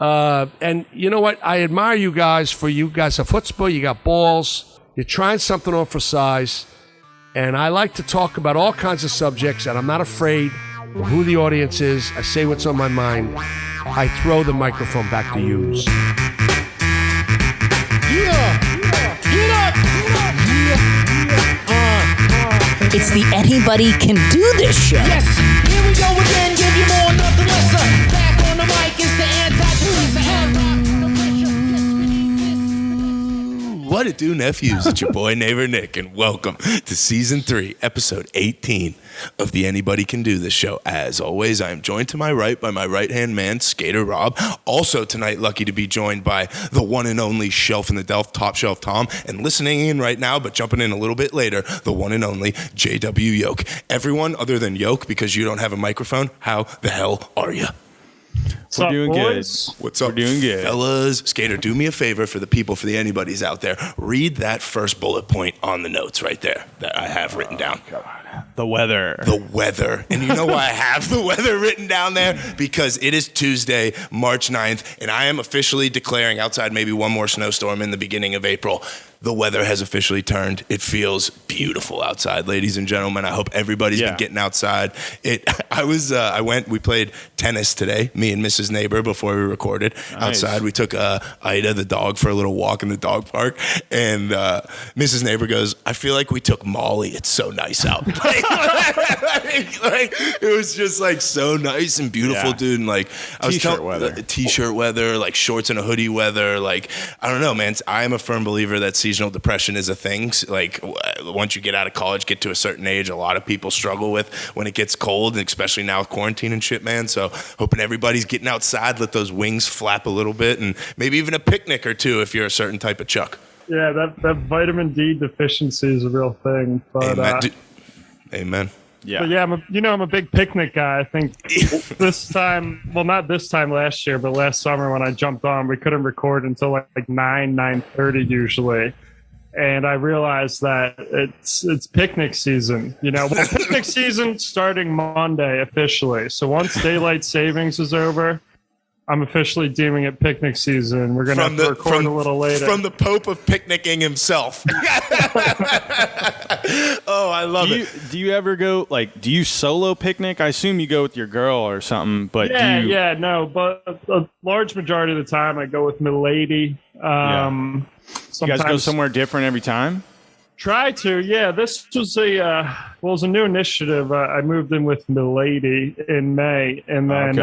And you know what? I admire you guys for you guys are chutzpah, you got balls, you're trying something on for size. And I like to talk about all kinds of subjects, and I'm not afraid of who the audience is. I say what's on my mind. I throw the microphone back to yous. It's the Anybody Can Do This show. Yes, here we go again, give you more, nothing lesser. Back on the mic is the What it do, nephews? It's your boy, neighbor Nick, and welcome to Season 3, Episode 18 of the Anybody Can Do This show. As always, I am joined to my right by my right-hand man, Skater Rob. Also tonight, lucky to be joined by the one and only Shelf in the Delft, Top Shelf Tom. And listening in right now, but jumping in a little bit later, the one and only JW Yoke. Everyone other than Yoke, because you don't have a microphone, how the hell are you? We're doing good. What's up, We're doing good. Fellas? Skater, do me a favor for the people, for the anybody's out there. Read that first bullet point on the notes right there that I have written down. The weather. The weather. And you know why I have the weather written down there? Because it is Tuesday, March 9th, and I am officially declaring, outside maybe one more snowstorm in the beginning of April, the weather has officially turned. It feels beautiful outside, ladies and gentlemen. I hope everybody's been getting outside. We played tennis today, me and Mrs. Neighbor, before we recorded. Nice. Outside, we took Ida, the dog, for a little walk in the dog park. And Mrs. Neighbor goes, I feel like we took Molly. It's so nice out. It was just like so nice and beautiful, dude. And like I was T-shirt weather. T-shirt weather, like shorts and a hoodie weather. Like, I don't know, man. I am a firm believer that seasonal depression is a thing. Like, once you get out of college, get to a certain age, a lot of people struggle with when it gets cold, and especially now with quarantine and shit, man. So hoping everybody's getting outside, let those wings flap a little bit, and maybe even a picnic or two if you're a certain type of Chuck. Yeah, that vitamin D deficiency is a real thing. But, Amen. Yeah. But yeah, I'm a big picnic guy. I think this time, well, not this time last year, but last summer when I jumped on, we couldn't record until like 9:30 usually. And I realized that it's picnic season, picnic season starting Monday officially. So once daylight savings is over, I'm officially deeming it picnic season. We're going to have to record a little later. From the Pope of picnicking himself. Oh, I love it. Do you ever go, do you solo picnic? I assume you go with your girl or something, but but a large majority of the time I go with my lady. You guys go somewhere different every time? Try to, yeah. This was it was a new initiative. I moved in with my lady in May, and then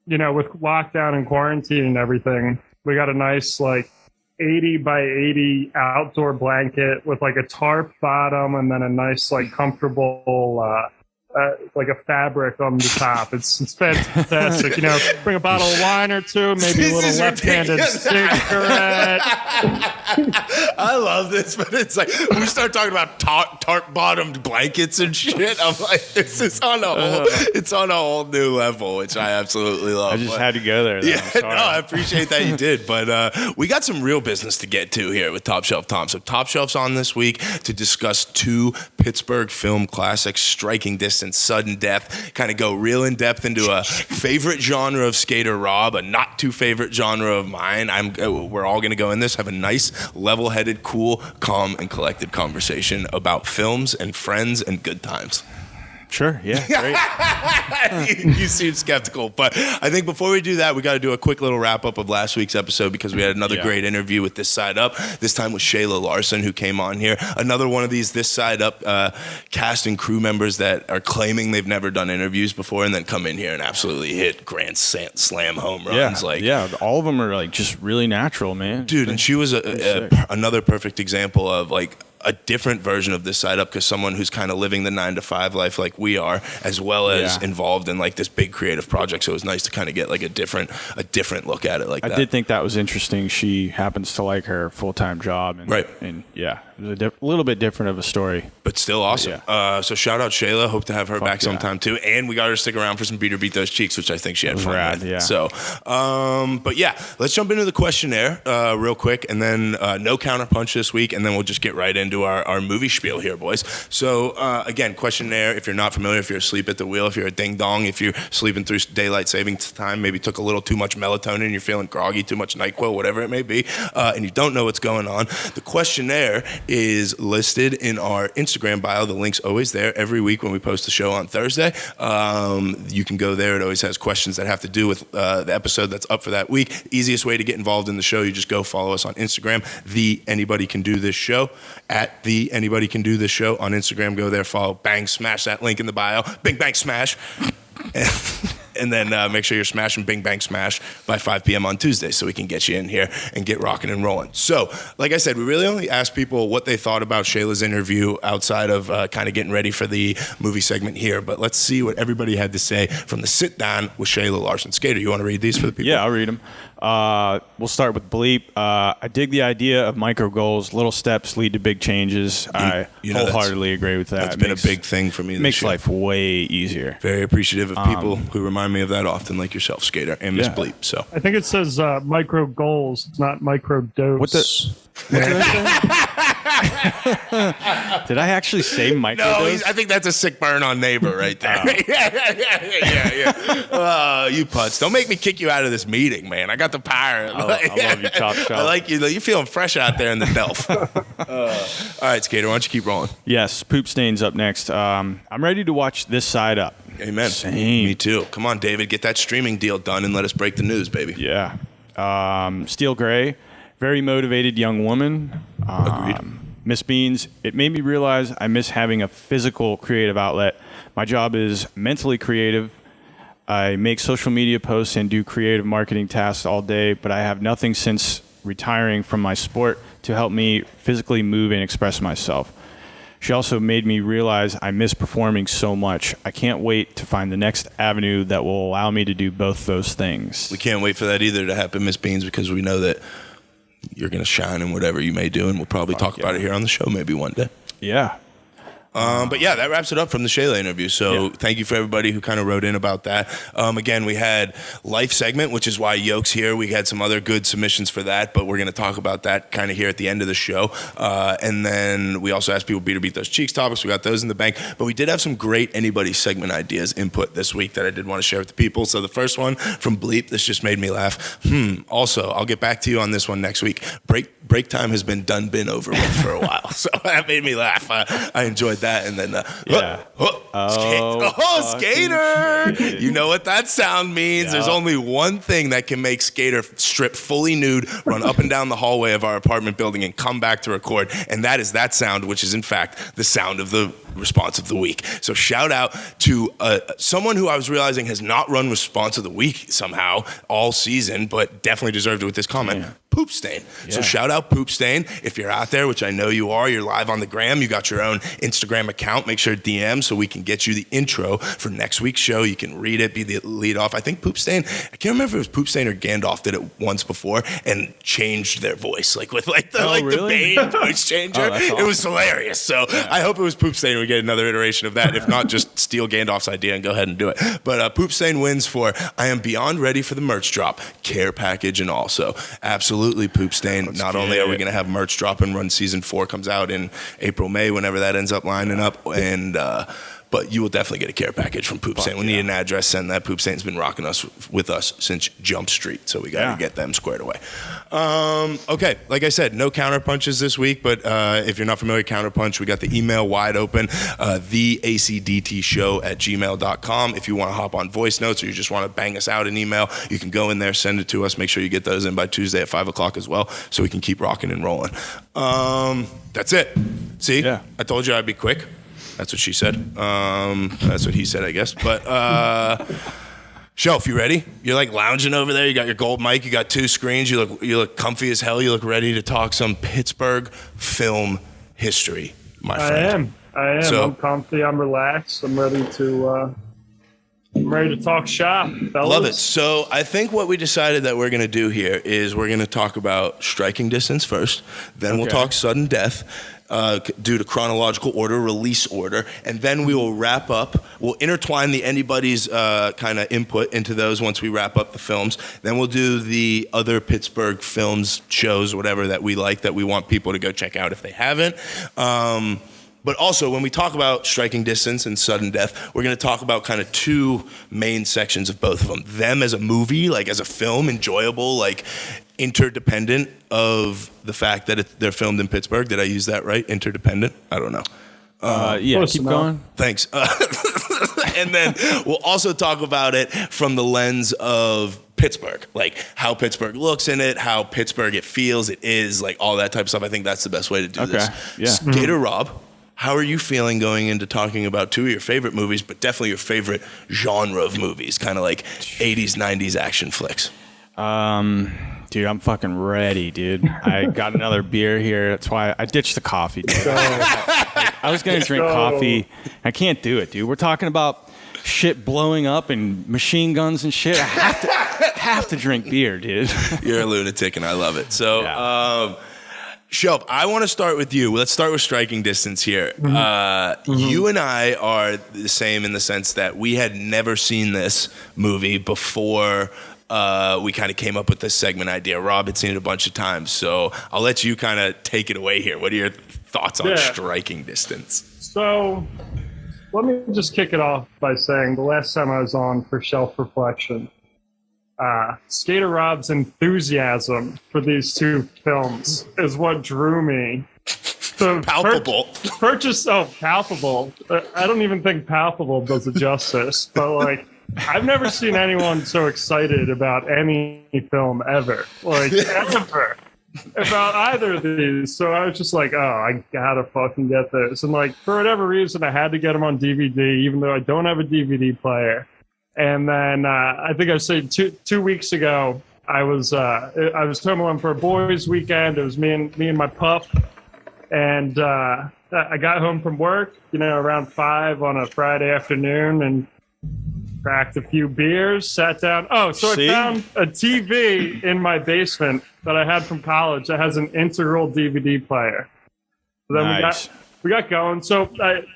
with lockdown and quarantine and everything, we got a nice 80 by 80 outdoor blanket with a tarp bottom, and then a nice comfortable a fabric on the top. It's fantastic. Bring a bottle of wine or two, maybe a little left-handed cigarette. I love this, but it's like when we start talking about tarp-bottomed blankets and shit, I'm like, this is it's on a whole new level, which I absolutely love. I just had to go there. Yeah, no, I appreciate that you did, but we got some real business to get to here with Top Shelf Tom. So Top Shelf's on this week to discuss two Pittsburgh film classics, Striking Distance, Sudden Death, kind of go real in depth into a favorite genre of Skater Rob, a not too favorite genre of mine. We're all going to go in this, have a nice, level-headed, cool, calm, and collected conversation about films and friends and good times. Sure, yeah, great. You seem skeptical, but I think before we do that, we got to do a quick little wrap-up of last week's episode because we had another great interview with This Side Up, this time with Shayla Larson, who came on here. Another one of these This Side Up cast and crew members that are claiming they've never done interviews before and then come in here and absolutely hit grand slam home runs. All of them are just really natural, man. Dude, and she was another perfect example of a different version of This Side Up, because someone who's kind of living the 9-to-5 life like we are, as well as involved in this big creative project. So it was nice to kind of get a different look at it that. I did think that was interesting. She happens to like her full-time job. And it was a little bit different of a story. But still awesome. So shout out Shayla. Hope to have her back sometime too. And we got her to stick around for some Beat or Beat Those Cheeks, which I think she had fun with. Yeah. So, but yeah, let's jump into the questionnaire real quick, and then no counterpunch this week, and then we'll just get right into our movie spiel here, boys. So again, questionnaire. If you're not familiar, if you're asleep at the wheel, if you're a ding dong, if you're sleeping through daylight savings time, maybe took a little too much melatonin, you're feeling groggy, too much NyQuil, whatever it may be, and you don't know what's going on. The questionnaire is listed in our Instagram bio. The link's always there every week when we post the show on Thursday. You can go there. It always has questions that have to do with the episode that's up for that week. Easiest way to get involved in the show, you just go follow us on Instagram, The Anybody Can Do This Show, at The Anybody Can Do This Show on Instagram. Go there, follow, bang, smash that link in the bio. Bing, bang, smash. And then make sure you're smashing Bing Bang Smash by 5 p.m. on Tuesday so we can get you in here and get rocking and rolling. So, like I said, we really only asked people what they thought about Shayla's interview outside of kind of getting ready for the movie segment here. But let's see what everybody had to say from the sit-down with Shayla Larson. Skater, you want to read these for the people? Yeah, I'll read them. We'll start with Bleep. I dig the idea of micro goals. Little steps lead to big changes. I wholeheartedly agree with that. That's been a big thing for me this makes year. life way easier. Very appreciative of people who remind me of that often, like yourself, Skater, and Miss Bleep. So I think it says micro goals, not micro dose. What did I say? Did I actually say micro dose? I think that's a sick burn on neighbor right there. Yeah. You putz. Don't make me kick you out of this meeting, man. I got the power. I love you, Chop Shop. I like you. You're feeling fresh out there in the Delph. All right, Skater, why don't you keep rolling? Yes, Poop Stain's up next. I'm ready to watch This Side Up. Amen. Same. Me too. Come on, David, get that streaming deal done and let us break the news, baby. Yeah. Steel Gray, very motivated young woman. Agreed. Miss Beans, it made me realize I miss having a physical creative outlet. My job is mentally creative. I make social media posts and do creative marketing tasks all day, but I have nothing since retiring from my sport to help me physically move and express myself. She also made me realize I miss performing so much. I can't wait to find the next avenue that will allow me to do both those things. We can't wait for that either to happen, Miss Beans, because we know that you're going to shine in whatever you may do, and we'll probably talk about it here on the show maybe one day. Yeah. But yeah, that wraps it up from the Shayla interview. So thank you for everybody who kind of wrote in about that. Again, we had Life segment, which is why Yoke's here. We had some other good submissions for that, but we're going to talk about that kind of here at the end of the show. And then we also asked people Beat or Beat Those Cheeks topics. We got those in the bank. But we did have some great Anybody segment ideas input this week that I did want to share with the people. So the first one from Bleep, this just made me laugh. Also, I'll get back to you on this one next week. Break time has been over with for a while. So that made me laugh. I enjoyed that. And then, Skater! Shit. You know what that sound means. Yeah. There's only one thing that can make Skater strip fully nude, run up and down the hallway of our apartment building, and come back to record. And that is that sound, which is, in fact, the sound of the response of the week. So shout out to someone who I was realizing has not run response of the week somehow all season, but definitely deserved it with this comment. Yeah. Poop Stain. So shout out Poop Stain. If you're out there, which I know you are, you're live on the gram, you got your own Instagram account, make sure to DM so we can get you the intro for next week's show. You can read it, be the lead off. I think Poop Stain, I can't remember if it was Poop Stain or Gandalf did it once before and changed their voice, like with the Bane voice changer. Awesome. It was hilarious. So I hope it was Poop Stain and we get another iteration of that. If not, just steal Gandalf's idea and go ahead and do it. But Poop Stain wins for I am beyond ready for the merch drop, care package and all. So absolutely Poop Stain. Not only are we going to have merch drop and Run Season 4 comes out in April, May, whenever that ends up lining up, and but you will definitely get a care package from Poop Stain. We need an address, send that. Poop Stain's been rocking us with us since Jump Street, so we got to get them squared away. Okay, like I said, no counter punches this week, but if you're not familiar with counter punch, we got the email wide open, the ACDT show at gmail.com. If you want to hop on voice notes or you just want to bang us out an email, you can go in there, send it to us. Make sure you get those in by Tuesday at 5 o'clock as well, so we can keep rocking and rolling. That's it. See? Yeah. I told you I'd be quick. That's what she said. That's what he said, I guess. But Shelf, you ready? You're like lounging over there. You got your gold mic. You got two screens. You look comfy as hell. You look ready to talk some Pittsburgh film history, my friend. I am. So- I'm comfy. I'm relaxed. I'm ready to I'm ready to talk shop, fellas. Love it. So I think what we decided that we're going to do here is we're going to talk about striking distance first. Then we'll talk sudden death due to chronological order, release order. And then we will wrap up. We'll intertwine the anybody's kind of input into those once we wrap up the films. Then we'll do the other Pittsburgh films, shows, whatever that we like that we want people to go check out if they haven't. But also, when we talk about striking distance and sudden death, we're going to talk about kind of two main sections of both of them. Them as a movie, like as a film, enjoyable, like interdependent of the fact that they're filmed in Pittsburgh. Did I use that right? Interdependent? I don't know. Yeah, keep going. Thanks. And then we'll also talk about it from the lens of Pittsburgh, like how Pittsburgh looks in it, how Pittsburgh it feels, it is, like all that type of stuff. I think that's the best way to do this. Yeah. Skater Rob, how are you feeling going into talking about two of your favorite movies, but definitely your favorite genre of movies, kind of like 80s, 90s action flicks? Dude, I'm fucking ready, dude. I got another beer here. That's why I ditched the coffee, dude. I was going to drink coffee. I can't do it, dude. We're talking about shit blowing up and machine guns and shit. I have to drink beer, dude. You're a lunatic, and I love it. So, Shelp, I want to start with you. Let's start with striking distance here. You and I are the same in the sense that we had never seen this movie before we kind of came up with this segment idea. Rob had seen it a bunch of times, so I'll let you kind of take it away here. What are your thoughts on striking distance? So let me just kick it off by saying the last time I was on for Shelf Reflection, Skater Rob's enthusiasm for these two films is what drew me. Palpable. Palpable. I don't even think palpable does it justice, but like, I've never seen anyone so excited about any film ever. Like, ever. About either of these. So I was just like, oh, I gotta fucking get this. And like, for whatever reason, I had to get them on DVD, even though I don't have a DVD player. And then I think I said two weeks ago, I was home alone for a boys' weekend. It was me and my pup, and I got home from work, around 5 on a Friday afternoon, and cracked a few beers, sat down. Oh, so I found a TV in my basement that I had from college that has an integral DVD player. So then Nice. we got going. So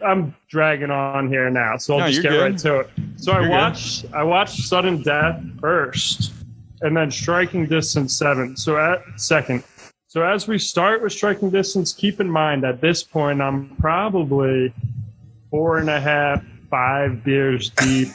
I'm dragging on here now, so I'll just get right to it. So I watched Sudden Death first, and then Striking Distance second. So as we start with Striking Distance, keep in mind at this point I'm probably 4.5, 5 beers deep.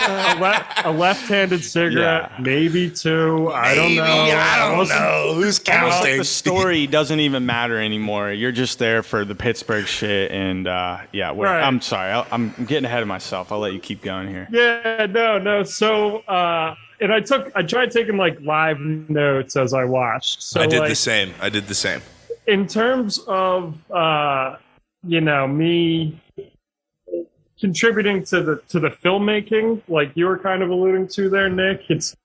A left-handed cigarette, maybe 2. I don't know. I don't know. Who's Almost like counting? the story doesn't even matter anymore. You're just there for the Pittsburgh shit, and Right. I'm sorry. I'm getting ahead of myself. I'll let you keep going here. Yeah, no. So, and I tried taking like live notes as I watched. So I did like, the same. in terms of me contributing to the filmmaking, like you were kind of alluding to there, Nick, it's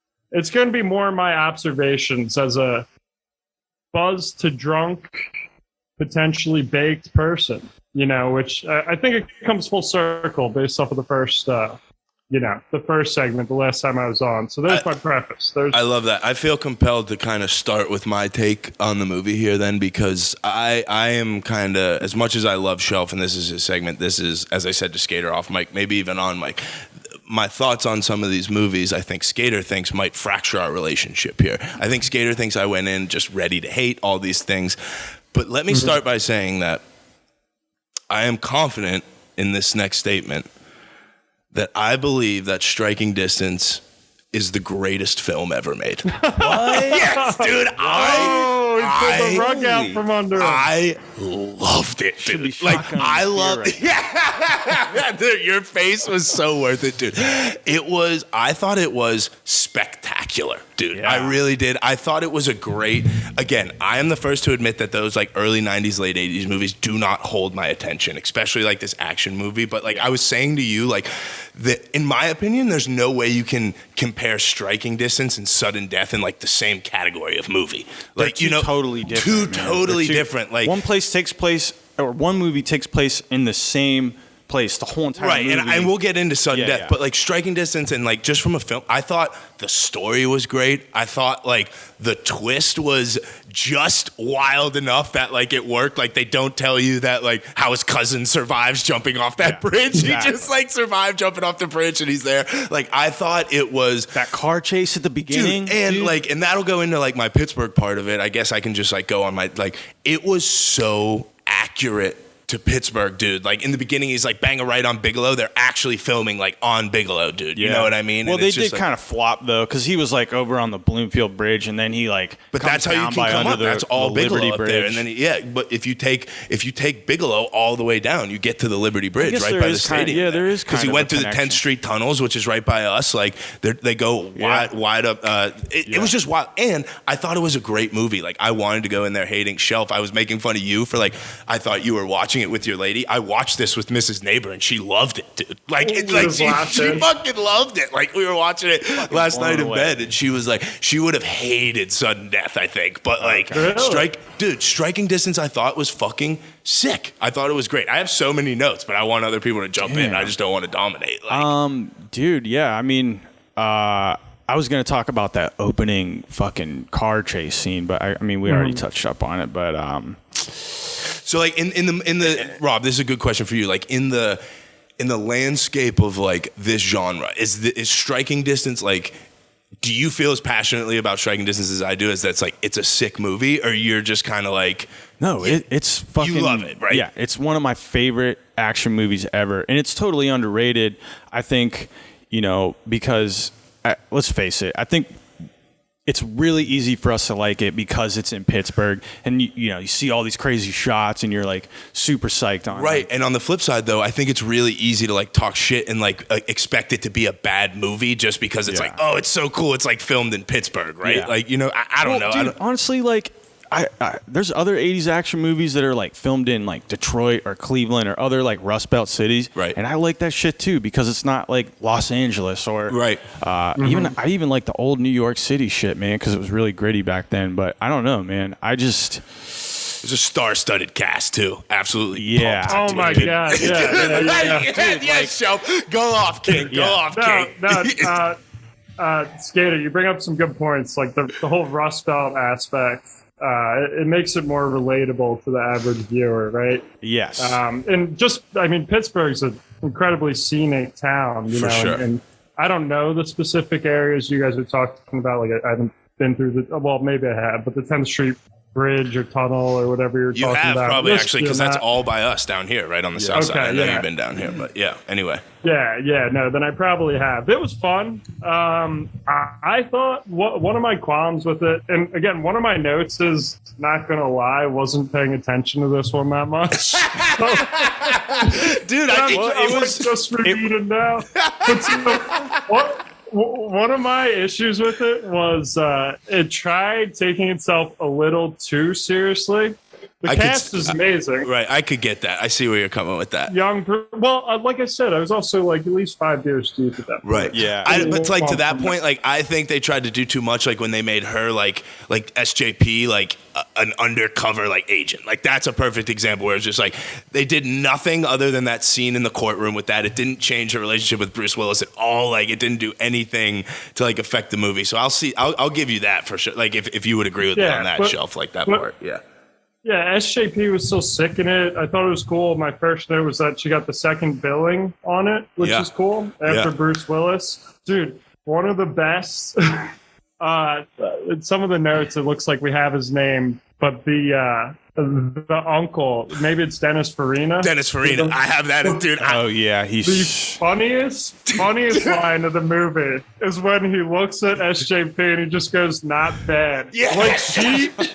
going to be more my observations as a buzzed to drunk, potentially baked person, which I think it comes full circle based off of the first the first segment, the last time I was on. So there's my preface. I love that. I feel compelled to kind of start with my take on the movie here then, because I am kind of, as much as I love Shelf, and this is his segment, this is, as I said to Skater off mic, maybe even on mic, my thoughts on some of these movies, I think Skater thinks might fracture our relationship here. I think Skater thinks I went in just ready to hate all these things. But let me start by saying that I am confident in this next statement that I believe that Striking Distance is the greatest film ever made. What? Yes, dude. Pulled the rug out from under him. I loved it, dude. Like, I loved it. Yeah. Dude, your face was so worth it, dude. I thought it was spectacular, dude. Yeah. I really did. I thought it was again, I am the first to admit that those like early 90s, late 80s movies do not hold my attention, especially like this action movie. But like I was saying to you, like, in my opinion, there's no way you can compare Striking Distance and Sudden Death in like the same category of movie. Like, totally different. Two totally different. Like one movie takes place in the same place the whole entire right, movie. and we'll get into sudden death, yeah. but like Striking Distance and like just from a film, I thought the story was great. I thought like the twist was just wild enough that like it worked. Like they don't tell you that like how his cousin survives jumping off that bridge. Exactly. He just like survived jumping off the bridge and he's there. Like I thought it was that car chase at the beginning, dude, and that'll go into like my Pittsburgh part of it. I guess I can just like go on my like it was so accurate to Pittsburgh, dude. Like in the beginning, he's like bang a right on Bigelow. They're actually filming like on Bigelow, dude. You know what I mean? Well, and they did like, kind of flop though, because he was like over on the Bloomfield Bridge, and then he like. But that's how you can come up. That's all Bigelow up there, and then But if you take Bigelow all the way down, you get to the Liberty Bridge right by the stadium. There is because he went through the 10th Street tunnels, which is right by us. Like they go wide up. It was just wild, and I thought it was a great movie. Like I wanted to go in there hating Shelf. I was making fun of you for like I thought you were watching it with your lady. I watched this with Mrs. Neighbor and she loved it, dude. Like, she fucking loved it. Like we were watching it last night in bed and she was like, she would have hated sudden death, I think. But like, Striking Distance, I thought was fucking sick. I thought it was great. I have so many notes, but I want other people to jump in. I just don't want to dominate. Like, dude, yeah. I mean, I was gonna talk about that opening fucking car chase scene, but I mean, we already touched up on it. But so like in the Rob, this is a good question for you. Like in the landscape of like this genre, is Striking Distance like? Do you feel as passionately about Striking Distance as I do? As that's like it's a sick movie, or you're just kind of like no, it's fucking. You love it, right? Yeah, it's one of my favorite action movies ever, and it's totally underrated. I think because let's face it, I think. It's really easy for us to like it because it's in Pittsburgh, and you see all these crazy shots, and you're like super psyched on it. Right, and on the flip side, though, I think it's really easy to like talk shit and like expect it to be a bad movie just because it's like, oh, it's so cool, it's like filmed in Pittsburgh, right? Yeah. Like I don't know. Dude, honestly, like. There's other 80s action movies that are like filmed in like Detroit or Cleveland or other like Rust Belt cities. Right. And I like that shit too because it's not like Los Angeles or right. I even like the old New York City shit, man, because it was really gritty back then. But I don't know, man. It was a star-studded cast too. Absolutely. Yeah. Oh my god. Yeah. Show. Go off, King. Go off, King. Skater, you bring up some good points, like the whole Rust Belt aspect. It makes it more relatable to the average viewer, right? Yes. And just, I mean, Pittsburgh's an incredibly scenic town, you know, sure. and I don't know the specific areas you guys are talking about. Like, I haven't been through maybe I have, but the 10th Street Bridge or tunnel or whatever you're talking about. You have probably actually, because that's all by us down here, right on the south side. I know you've been down here, but anyway. No, then I probably have. It was fun. I thought one of my qualms with it, and again, one of my notes is, not going to lie, wasn't paying attention to this one that much. Dude, I was just repeating now. But one of my issues with it was it tried taking itself a little too seriously. The cast is amazing. Right, I could get that. I see where you're coming with that. Like I said, I was also like at least 5 beers deep at that point. Right, yeah. But like to that point, like I think they tried to do too much. Like when they made her like SJP, like an undercover like agent. Like that's a perfect example where it's just like they did nothing other than that scene in the courtroom with that. It didn't change her relationship with Bruce Willis at all. Like it didn't do anything to like affect the movie. So I'll give you that for sure. Like if you would agree with me on that shelf, like that part, yeah. Yeah, SJP was so sick in it. I thought it was cool. My first note was that she got the second billing on it, which is cool, after Bruce Willis. Dude, one of the best. In some of the notes, it looks like we have his name, but the uncle, maybe it's Dennis Farina. Dennis Farina. I have that, dude. The funniest line of the movie is when he looks at SJP and he just goes, "Not bad." Yeah.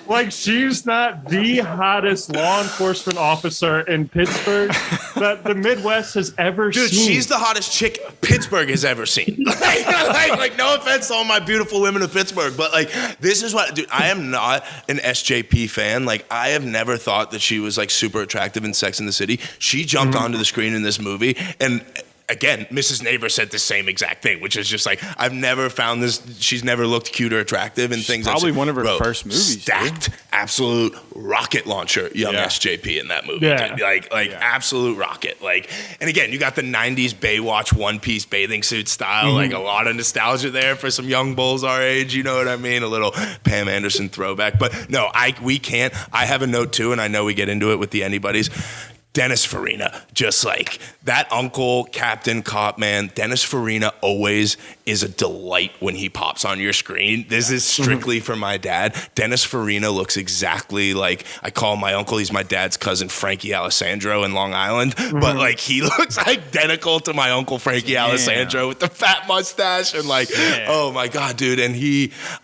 Like she's not the hottest law enforcement officer in Pittsburgh that the Midwest has ever seen. Dude, she's the hottest chick Pittsburgh has ever seen. like no offense to all my beautiful women of Pittsburgh, but like this is what, dude, I am not an SJP fan. Like I have never thought that she was like super attractive in Sex and the City. She jumped onto the screen in this movie, and again, Mrs. Neighbor said the same exact thing, which is just like, I've never found this. She's never looked cute or attractive and things. Probably like, one of her first movies. Stacked, absolute rocket launcher, young SJP in that movie. Yeah. Dude. Like absolute rocket. Like, and again, you got the '90s Baywatch one-piece bathing suit style. Like a lot of nostalgia there for some young bulls our age. You know what I mean? A little Pam Anderson throwback. But no, we can't. I have a note too, and I know we get into it with the Anybody's. Dennis Farina, just like that uncle, Captain Cop, man. Dennis Farina always is a delight when he pops on your screen. This is strictly for my dad. Dennis Farina looks exactly like, I call my uncle, he's my dad's cousin, Frankie Alessandro in Long Island. But like, he looks identical to my uncle, Frankie Alessandro, with the fat mustache and like, oh my God, dude. And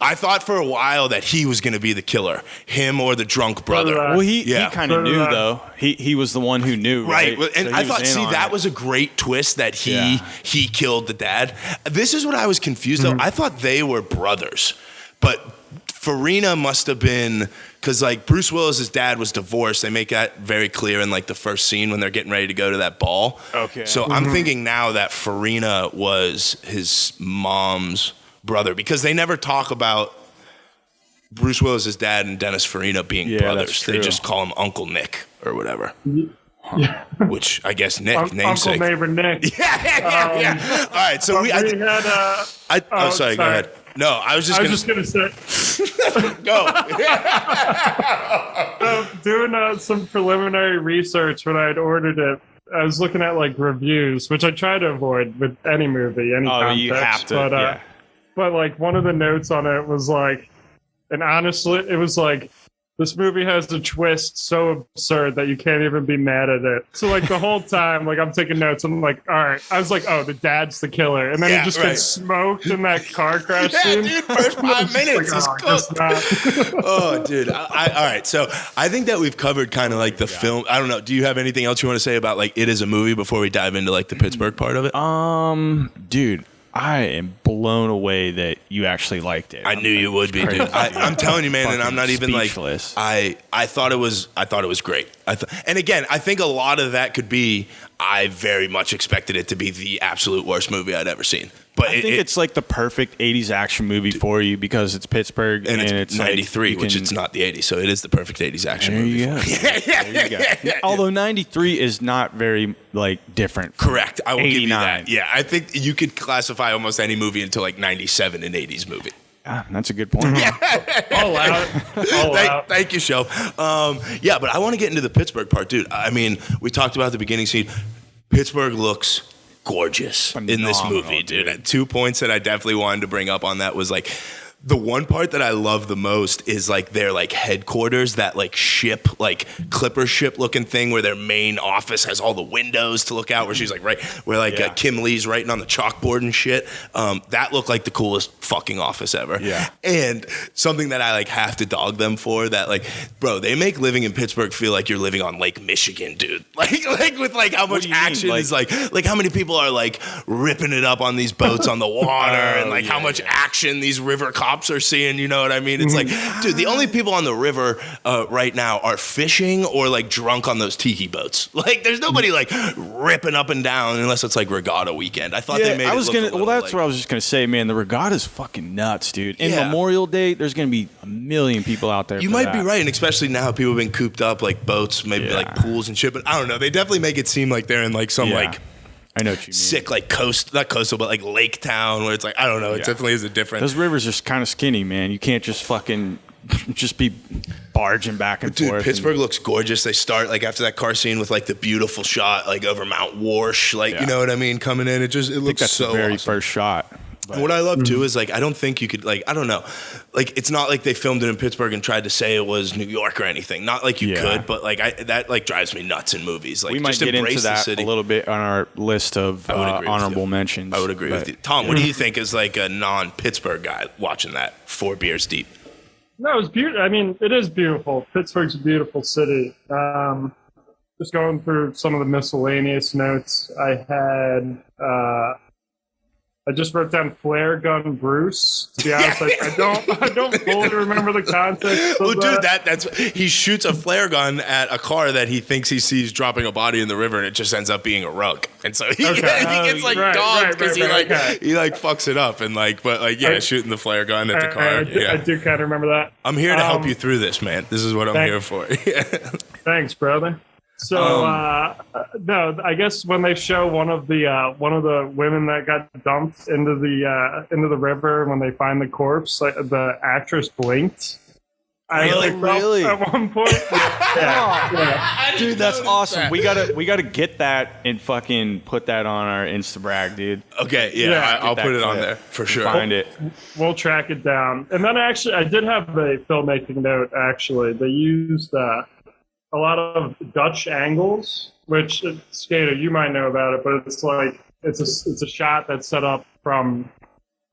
I thought for a while that he was going to be the killer, him or the drunk brother. Well, he kind of knew though. He was the one who knew, right? And So I thought, that was a great twist that he killed the dad. This is what I was confused though. I thought they were brothers, but Farina must have been, because like Bruce Willis's dad was divorced. They make that very clear in like the first scene when they're getting ready to go to that ball. Okay. So I'm thinking now that Farina was his mom's brother, because they never talk about Bruce Willis's dad and Dennis Farina being brothers. They just call him Uncle Nick or whatever. Yeah. Which I guess Nick, namesake. Uncle Neighbor Nick. Yeah. All right, so sorry, go ahead. No, I was just going to say. Go. Doing some preliminary research when I had ordered it, I was looking at like reviews, which I try to avoid with any movie, any context. You have to, but like one of the notes on it was like, and honestly, it was like, this movie has a twist so absurd that you can't even be mad at it. So like the whole time, like I'm taking notes. I'm like, all right. I was like, oh, the dad's the killer, and then he just gets smoked in that car crash scene. Dude, first 5 minutes is cooked. Oh, dude. All right. So I think that we've covered kind of like the film. I don't know. Do you have anything else you want to say about like it as a movie before we dive into like the Pittsburgh part of it? Dude, I am blown away that you actually liked it. I knew you would be, dude. I'm telling you, man, and I'm not even speechless. like I thought it was great. And again, I think a lot of that could be I very much expected it to be the absolute worst movie I'd ever seen. But I think it's like the perfect 80s action movie for you because it's Pittsburgh and it's 93, which it's not the 80s, so it is the perfect 80s action movie. There you go. Although 93 is not very like different. Correct. I will 89. give you that. Yeah, I think you could classify almost any movie into like 97 an 80s movie. That's a good point. All out. Thank you, show. Yeah, but I want to get into the Pittsburgh part, dude. I mean, we talked about the beginning scene. Pittsburgh looks gorgeous in this movie, dude. At 2 points that I definitely wanted to bring up on that was like, the one part that I love the most is like their like headquarters, that like ship, like clipper ship looking thing where their main office has all the windows to look out, where she's like Kim Lee's writing on the chalkboard and shit. That looked like the coolest fucking office ever. Yeah. And something that I like have to dog them for, that like, bro, they make living in Pittsburgh feel like you're living on Lake Michigan, dude. Like with like how much action is like how many people are like ripping it up on these boats on the water and like how much action these river cops are seeing, you know what I mean? It's like, dude, the only people on the river right now are fishing or like drunk on those tiki boats. Like, there's nobody like ripping up and down unless it's like regatta weekend. I thought they made that's what I was just gonna say, man. The regatta's fucking nuts, dude. In Memorial Day, there's gonna be a million people out there. You might be right, and especially now people have been cooped up, like boats, maybe like pools and shit. But I don't know. They definitely make it seem like they're in like some like. I know what you mean. Sick, like not coastal, but like lake town, where it's like, I don't know, it definitely is a different. Those rivers are kind of skinny, man. You can't just fucking just be barging back and forth. Dude, Pittsburgh looks gorgeous. They start like after that car scene with like the beautiful shot like over Mount Warsh, like you know what I mean, coming in. It looks that's so the very awesome. First shot. But what I love too is like I don't think you could like I don't know, like it's not like they filmed it in Pittsburgh and tried to say it was New York or anything. Not like you could, but like that like drives me nuts in movies. Like we might just get embrace into that the city. A little bit on our list of honorable mentions. I would agree with you, Tom. What do you think as like a non-Pittsburgh guy watching that 4 beers deep? No, it's beautiful. I mean, it is beautiful. Pittsburgh's a beautiful city. Just going through some of the miscellaneous notes I had. I just wrote down Flare Gun Bruce. To be honest, I don't fully remember the context. Well, dude, that's he shoots a flare gun at a car that he thinks he sees dropping a body in the river, and it just ends up being a rug. And so he gets like dogged because he fucks it up and shooting the flare gun at the car. I do kind of remember that. I'm here to help you through this, man. This is what I'm here for. Thanks, brother. So no, I guess when they show one of the women that got dumped into the river, when they find the corpse, the actress blinked. Really? At one point. Yeah. Dude, that's awesome. We gotta get that and fucking put that on our Instabrag, dude. Okay, I'll put it on there for sure. Find it. We'll track it down. And then actually, I did have a filmmaking note. Actually, they used a lot of Dutch angles, which Skater, you might know about it, but it's like it's a shot that's set up from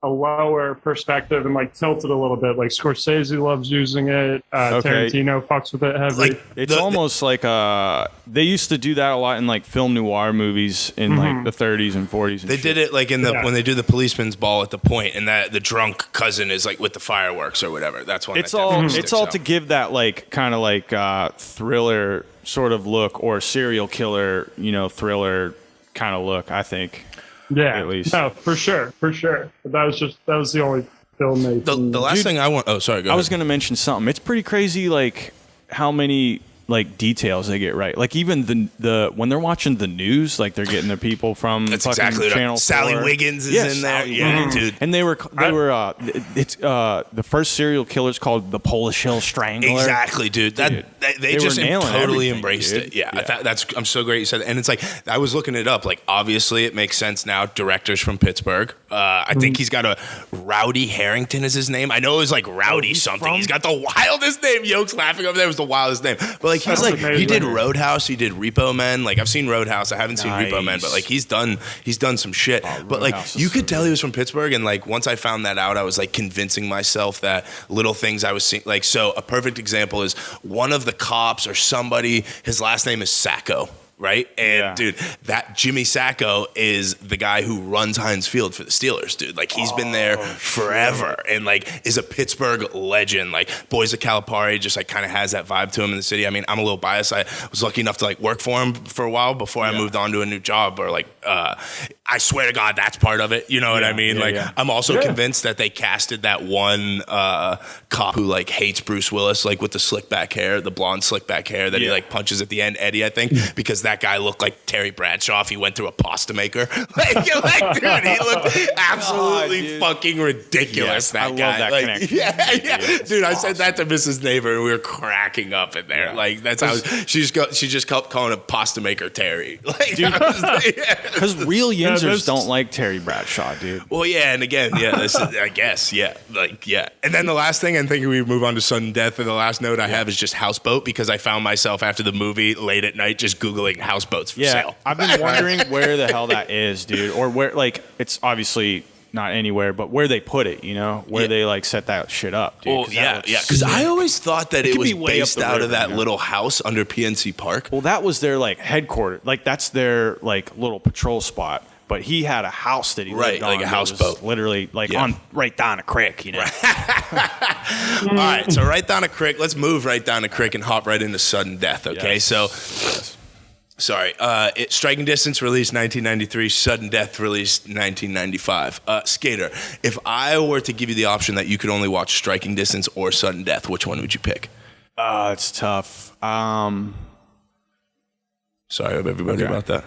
a lower perspective and like tilted a little bit. Like Scorsese loves using it. Tarantino fucks with it heavy. It's almost like they used to do that a lot in like film noir movies in like the 30s and 40s. And they did it like in the when they do the policeman's ball at the point, and that the drunk cousin is like with the fireworks or whatever. That's when it's all to give that like kind of like thriller sort of look or serial killer, thriller kind of look, I think. Yeah, at least. No, for sure. But that was the only filmmaking. The last thing I want. Oh, sorry. Go ahead. I was going to mention something. It's pretty crazy, like how many like details they get right. Like even the when they're watching the news, like they're getting the people from That's fucking exactly Channel 4. Sally Wiggins is in there. Dude. And they were it's the first serial killer's called the Polish Hill Strangler. Exactly, dude. They just totally embraced it. Yeah. I'm so great you said that. And it's like I was looking it up. Like obviously it makes sense now. Director's from Pittsburgh. I think he's got a Rowdy Harrington is his name. I know it was like Rowdy something. He's got the wildest name. Yoke's laughing over there. It was the wildest name. But like he's like he did Roadhouse. He did Repo Men. Like I've seen Roadhouse. I haven't seen Repo Men, but like he's done some shit. But like you could tell he was from Pittsburgh. And like once I found that out, I was like convincing myself that little things I was seeing. Like so, a perfect example is one of the cops or somebody. His last name is Sacco. Right? And dude, that Jimmy Sacco is the guy who runs Heinz Field for the Steelers, dude. Like he's been there forever and like is a Pittsburgh legend. Like Boys of Calipari just like kind of has that vibe to him in the city. I mean, I'm a little biased. I was lucky enough to like work for him for a while before I moved on to a new job or like I swear to God, that's part of it. You know what I mean? I'm also convinced that they casted that one cop who like hates Bruce Willis, like with the slick back hair, the blonde slick back hair that he like punches at the end, Eddie, I think, because that guy looked like Terry Bradshaw if he went through a pasta maker. Like dude, he looked absolutely fucking ridiculous. That I guy. love that like, connection. Dude, I said that to Mrs. Neighbor and we were cracking up in there. Like that's how she just kept calling him pasta maker Terry. Like, because real Yinzers don't like Terry Bradshaw, dude. Well, yeah, and again, this is, I guess, and then the last thing, I think we move on to sudden death, and the last note I have is just houseboat, because I found myself after the movie late at night just Googling houseboats for sale. I've been wondering where the hell that is, dude, or where, like, it's obviously not anywhere, but where they put it, where they like set that shit up, dude. Well, because I always thought that it was based out of that little house under PNC Park. Well, that was their like headquarters, like that's their like little patrol spot. But he had a house that he lived on, like a houseboat, literally like on right down a creek, All right, so right down a creek. Let's move right down a creek and hop right into sudden death. Okay, sorry. Striking Distance released 1993. Sudden Death released 1995. Skater, if I were to give you the option that you could only watch Striking Distance or Sudden Death, which one would you pick? It's tough. Sorry of everybody about that.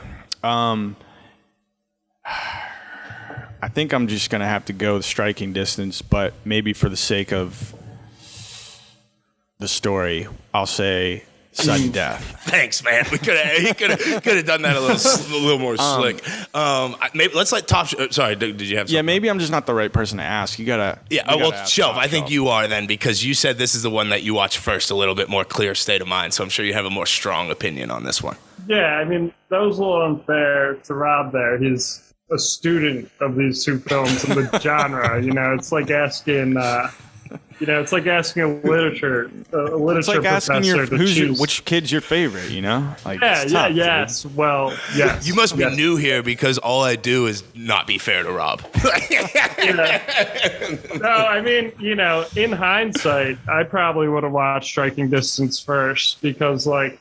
I think I'm just gonna have to go with Striking Distance, but maybe for the sake of the story, I'll say Sudden Death. Thanks, man. We could have done that a little more slick. Maybe let's let Top. Sorry, did you have something? Yeah, maybe I'm just not the right person to ask. You gotta. Yeah. Shelf. I think you are then, because you said this is the one that you watched first. A little bit more clear state of mind. So I'm sure you have a more strong opinion on this one. Yeah, I mean that was a little unfair to Rob there. He's a student of these two films and the genre. It's like asking It's like asking a literature It's like asking professor to choose. which kid's your favorite, Like, Yeah, it's tough, yes. Well, yes. You must be yes. new here because all I do is not be fair to Rob. No, I mean, in hindsight, I probably would have watched Striking Distance first because, I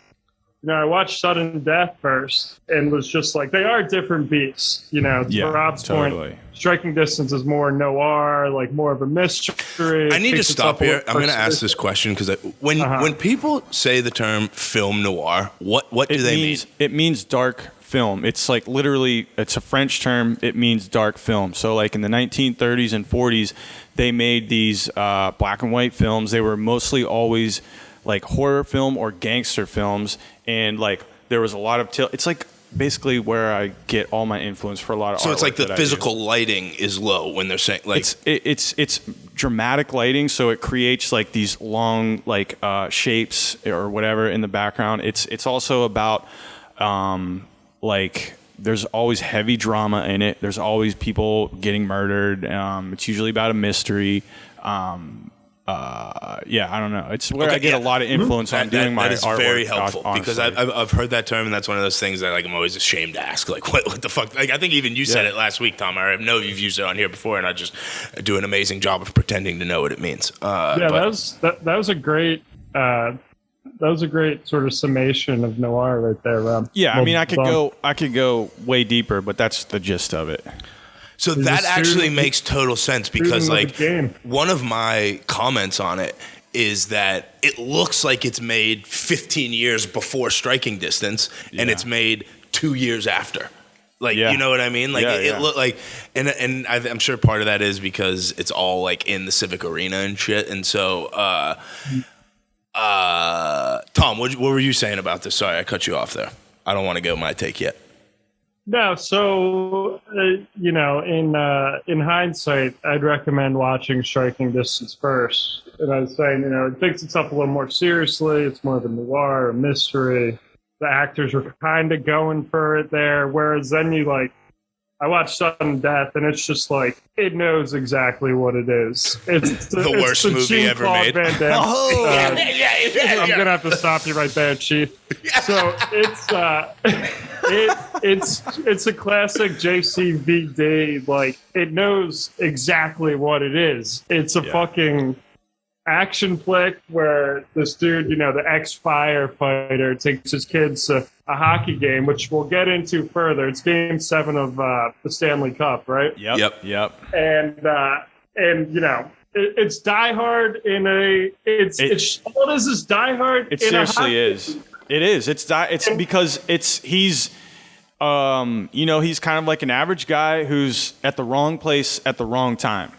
watched Sudden Death first and was just like, they are different beasts. To Rob's point, Striking Distance is more noir, more of a mystery. I need to stop here. I'm going to ask this question because when people say the term film noir, what do they mean? It means dark film. It's literally, it's a French term. It means dark film. So in the 1930s and 40s, they made these black and white films. They were mostly always horror film or gangster films, and there was a lot of it's basically where I get all my influence for a lot of so it's artwork the physical lighting is low when they're saying it's dramatic lighting, so it creates these long shapes or whatever in the background. It's also about there's always heavy drama in it. There's always people getting murdered. It's usually about a mystery. I don't know. It's where I get a lot of influence on doing my artwork. That is very helpful because I've heard that term, and that's one of those things that I'm always ashamed to ask. What the fuck? I think even you said it last week, Tom. I know you've used it on here before, and I just do an amazing job of pretending to know what it means. That was a great. That was a great sort of summation of noir right there, Rob. Yeah, I could go way deeper, but that's the gist of it. So that actually makes total sense because one of my comments on it is that it looks like it's made 15 years before Striking Distance and it's made 2 years after. You know what I mean? It looked and I'm sure part of that is because it's all in the Civic Arena and shit. And so, Tom, what were you saying about this? Sorry, I cut you off there. I don't want to go my take yet. No, so in hindsight, I'd recommend watching Striking Distance first. And I was saying, it takes itself a little more seriously. It's more of a noir, a mystery. The actors were kind of going for it there, whereas then I watched Sudden Death, and it's just it knows exactly what it is. It's the worst movie ever made. I'm gonna have to stop you right there, Chief. So it's a classic JCVD. It knows exactly what it is. It's a fucking action flick where this dude, the ex-firefighter, takes his kids to a hockey game, which we'll get into further. It's Game 7 of the Stanley Cup, right? Yep. And it's Die Hard in a. What is this Die Hard? It seriously is. It is. It's because he's he's kind of like an average guy who's at the wrong place at the wrong time.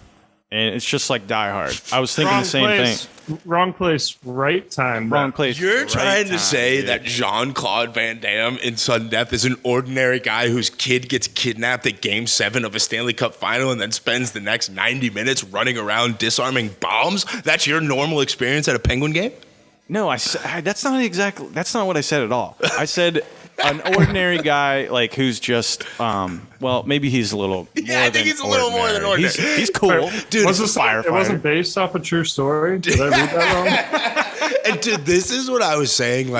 And it's just like Die Hard. I was thinking the same thing. Wrong place, right time. Wrong place. You're trying to say that Jean-Claude Van Damme in Sudden Death is an ordinary guy whose kid gets kidnapped at Game 7 of a Stanley Cup final and then spends the next 90 minutes running around disarming bombs? That's your normal experience at a Penguin game? No, that's not what I said at all. I said an ordinary guy who's just maybe he's a little I think he's a little more than ordinary. He's cool. Dude, was this firefighter. It wasn't based off a true story? Did I read that wrong? And dude, this is what I was saying.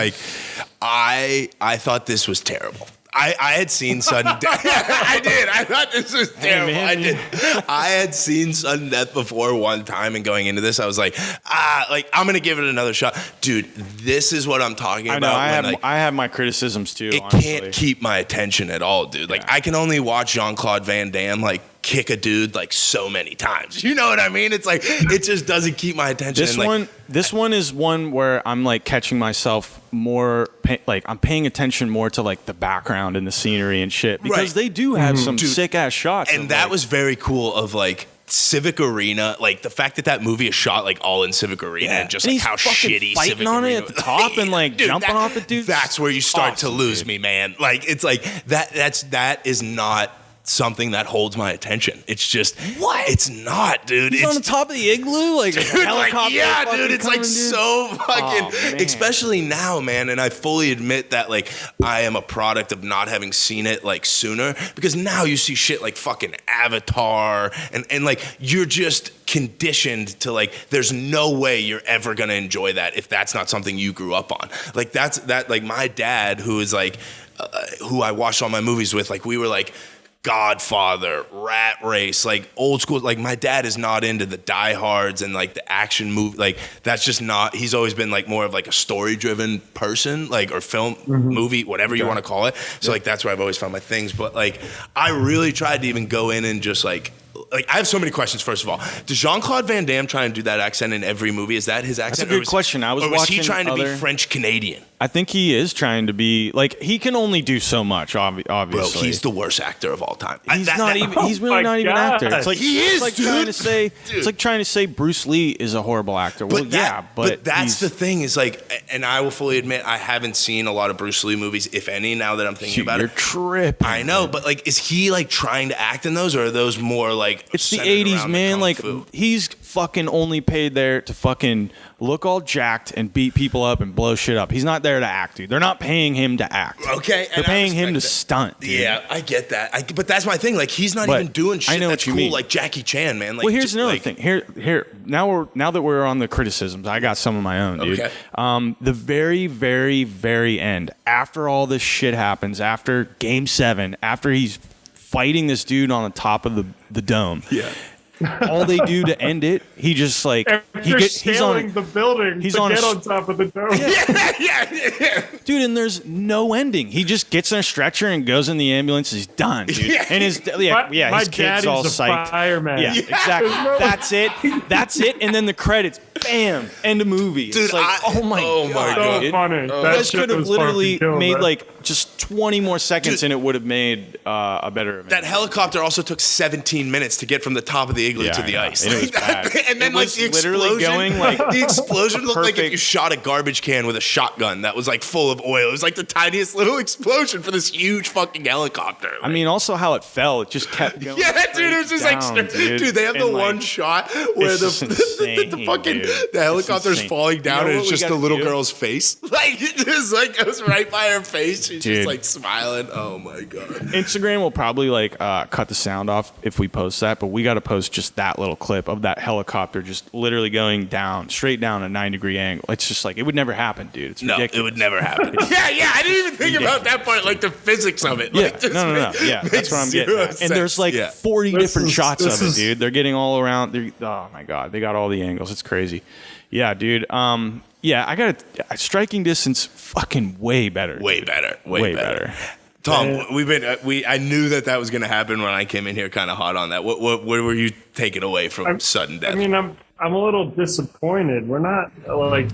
I thought this was terrible. I had seen Sudden Death. I did. I thought this was terrible. I did. I had seen Sudden Death before one time, and going into this, I was I'm gonna give it another shot, dude. This is what I'm talking about. I have my criticisms too. It can't keep my attention at all, dude. I can only watch Jean-Claude Van Damme kick a dude so many times. You know what I mean? It's it just doesn't keep my attention. This one is one where I'm catching myself more. I'm paying attention more to the background and the scenery and shit because they do have some sick ass shots. And that was very cool of Civic Arena, the fact that movie is shot all in Civic Arena and just how shitty fighting Civic on Arena it at the top and dude, jumping off it, dude. That's where you start to lose me, man. It's that is not something that holds my attention. It's just What? It's not, dude. He's It's on the top of the igloo, like a helicopter. yeah, fucking dude. It's like coming, dude. so fucking, Oh, man. especially now, man. And I fully admit that, like, I am a product of not having seen it like sooner, because now you see shit like fucking Avatar, and like you're just conditioned to, like, there's no way you're ever gonna enjoy that if that's not something you grew up on. Like like my dad, who is like, who I watched all my movies with, like we were like Godfather, Rat Race, like old school. Like my dad is not into the diehards and like the action movie. Like that's just not. He's always been like more of like a story-driven person, like, or film, movie, whatever you want to call it. So like that's where I've always found my things. But like I really tried to even go in and just like I have so many questions. First of all, does Jean-Claude Van Damme try and do that accent in every movie? Is that his accent? That's a good question. I was or was he watching trying to be other- French Canadian? I think he is trying to be like, he can only do so much. Obviously, Bro, he's the worst actor of all time. He's not even. He's really my not even an actor. God. It's like He is, it's like dude. trying to say. Dude. It's like trying to say Bruce Lee is a horrible actor. Well, but that's he's- the thing is like, and I will fully admit I haven't seen a lot of Bruce Lee movies, if any. Now that I'm thinking Shoot, about you're it, tripping. I know, but like, is he like trying to act in those, or are those more like It's the centered 80s, around the man. kung Like, fu? he's fucking only paid there to fucking look all jacked and beat people up and blow shit up. He's not there to act, dude. They're not paying him to act. Okay, They're and I paying him to respect that. stunt, dude. Yeah, I get that. But that's my thing. Like, he's not But even doing shit I know that's what you cool mean. like Jackie Chan, man. Like, Well, here's just, another like, thing. Here. Now that we're on the criticisms, I got some of my own, dude. Okay. The very, very, very end, after all this shit happens, after Game 7, after he's fighting this dude on the top of the dome. Yeah. All they do to end it, he just like After he's scaling on the building he's to on a get s- on top of the dome. dude, and there's no ending. He just gets in a stretcher and goes in the ambulance. He's done, dude. And his My his kid's daddy's all a psyched. fireman. Yeah, exactly. That's it. And then the credits, bam, end of movie. Dude, It's like, oh my god, So dude. funny. You That guys shit could have was literally fucking killer, made man. like just 20 more seconds, Dude. and it would have made a better event. That helicopter also took 17 minutes to get from the top of the igloo Yeah, to I the know. ice. It was bad. And then It like was the literally explosion, going, like, the explosion looked like if perfect. you shot a garbage can with a shotgun that was like full of oil. It was like the tiniest little explosion for this huge fucking helicopter. I mean, also how it fell, it just kept going. yeah, dude, it was just down, like, dude, they have the And, like, one shot where it's just insane, the fucking dude. the It's helicopter's insane. falling down, You know and what it's we just the gotta little do? girl's face. Like it just like goes right by her face. She's Dude. just like smiling. Oh my god. Instagram will probably like cut the sound off if we post that, but we got to post just that little clip of that helicopter just literally going down, straight down a 9-degree angle. It's just like, it would never happen, dude. It's No, ridiculous. it would never happen. yeah, I didn't even think about that part, like the physics of it. Yeah, Like, just no. Yeah, makes that's what I'm getting zero at. And there's sense. like Yeah. 40 different shots of this it, is- dude. They're getting all around. Oh my God, they got all the angles. It's crazy. Yeah, dude. Yeah, I got striking distance fucking way better. way better. Way better. Tom, I knew that was going to happen when I came in here kind of hot on that. What were you taking away from sudden death? I mean, I'm a little disappointed. We're not like,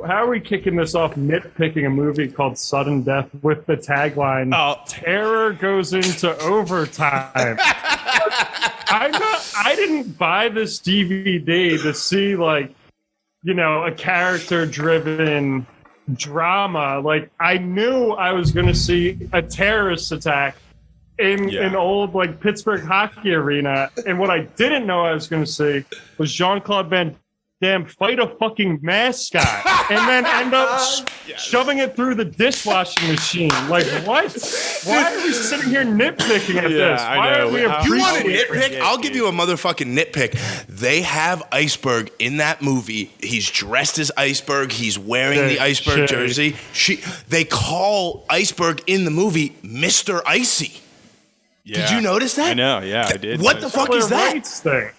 how are we kicking this off nitpicking a movie called Sudden Death with the tagline, terror goes into overtime. I didn't buy this DVD to see like, you know, a character driven drama. Like, I knew I was going to see a terrorist attack in an old like Pittsburgh hockey arena, and what I didn't know I was going to see was Jean-Claude Van Damme fight a fucking mascot and then end up shoving it through the dishwashing machine. Like, what? Why are we sitting here nitpicking at this? I Why know. are we you want a appreciating? nitpick? I'll give you a motherfucking nitpick. They have Iceberg in that movie. He's dressed as Iceberg. He's wearing the Iceberg jersey. They call Iceberg in the movie Mr. Icy. Did you notice that? I know. Yeah, I did. What the notice fuck Probably is a that? rights thing.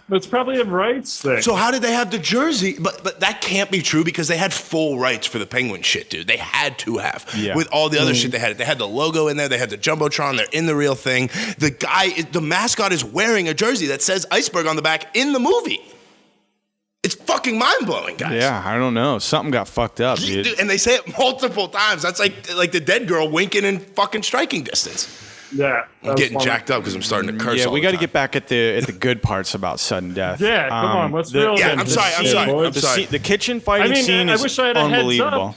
That's probably a rights thing. So how did they have the jersey? But that can't be true because they had full rights for the Penguin shit, dude. They had to have. Yeah. With all the other shit they had. They had the logo in there. They had the Jumbotron. They're in the real thing. The mascot is wearing a jersey that says Iceberg on the back in the movie. It's fucking mind-blowing, guys. Yeah, I don't know. Something got fucked up, dude. And they say it multiple times. That's like the dead girl winking in fucking striking distance. Yeah. I'm getting jacked up because I'm starting to curse. Yeah, all we the got to time. get back at the good parts about sudden death. Yeah, come on, let's reel it Yeah, in. I'm sorry. The kitchen fighting scene I is wish I had a heads unbelievable. up.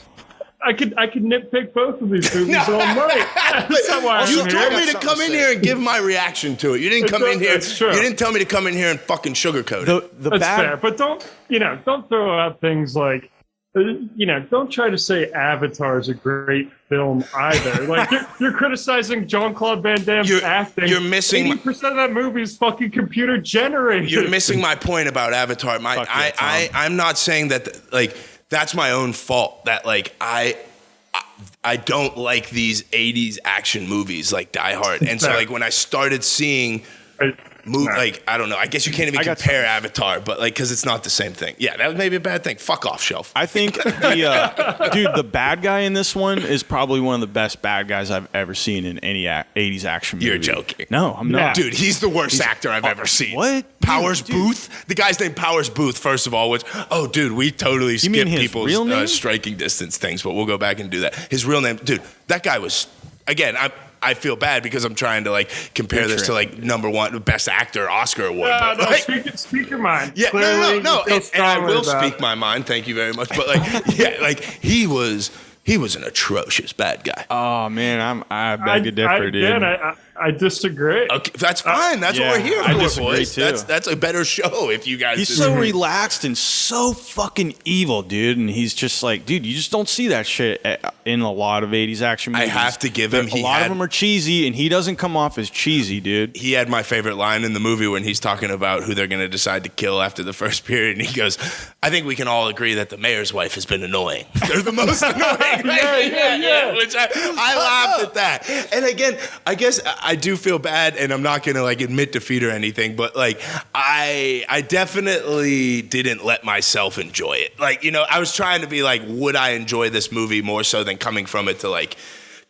I could nitpick both of these movies all night. That's not why You I'm told here. me to come in here and give my reaction to it. You didn't come in here. That's true. You didn't tell me to come in here and fucking sugarcoat it. The That's bad fair, but don't throw out things like, don't try to say Avatar is a great film either. Like you're criticizing Jean-Claude Van Damme's acting. You're missing 80% of that movie is fucking computer generated. You're missing my point about Avatar. I'm not saying that like that's my own fault. That like I don't like these 80s action movies like Die Hard, and so like when I started seeing. Like, I don't know. I guess you can't even compare Avatar, but like, because it's not the same thing. Yeah, that was maybe a bad thing. Fuck off, Shelf. I think the bad guy in this one is probably one of the best bad guys I've ever seen in any 80s action movie. You're joking. No, I'm not. Dude, he's the worst actor I've ever seen. What? Powers Booth? The guy's named Powers Booth, first of all, which, we totally skipped people's striking distance things, but we'll go back and do that. His real name, dude, that guy was, again, I feel bad because I'm trying to like compare this to like number one best actor Oscar award. No, but, like, speak your mind. Yeah, Clearly, no, and I will about speak my mind. Thank you very much. But like, yeah, like he was an atrocious bad guy. Oh man, I beg to differ, dude. Again, I disagree. Okay, that's fine. That's what we're here I for, disagree boys. too. That's a better show if you guys. He's so relaxed and so fucking evil, dude. And he's just like, dude, you just don't see that shit in a lot of 80s action movies. I have to give him. A lot of them are cheesy, and he doesn't come off as cheesy, dude. He had my favorite line in the movie when he's talking about who they're going to decide to kill after the first period, and he goes, "I think we can all agree that the mayor's wife has been annoying. They're the most annoying." Yeah. Which I laughed at that. And again, I guess I do feel bad. And I'm not going to like admit defeat or anything, but like I definitely didn't let myself enjoy it. Like, I was trying to be like, would I enjoy this movie more so than coming from it to like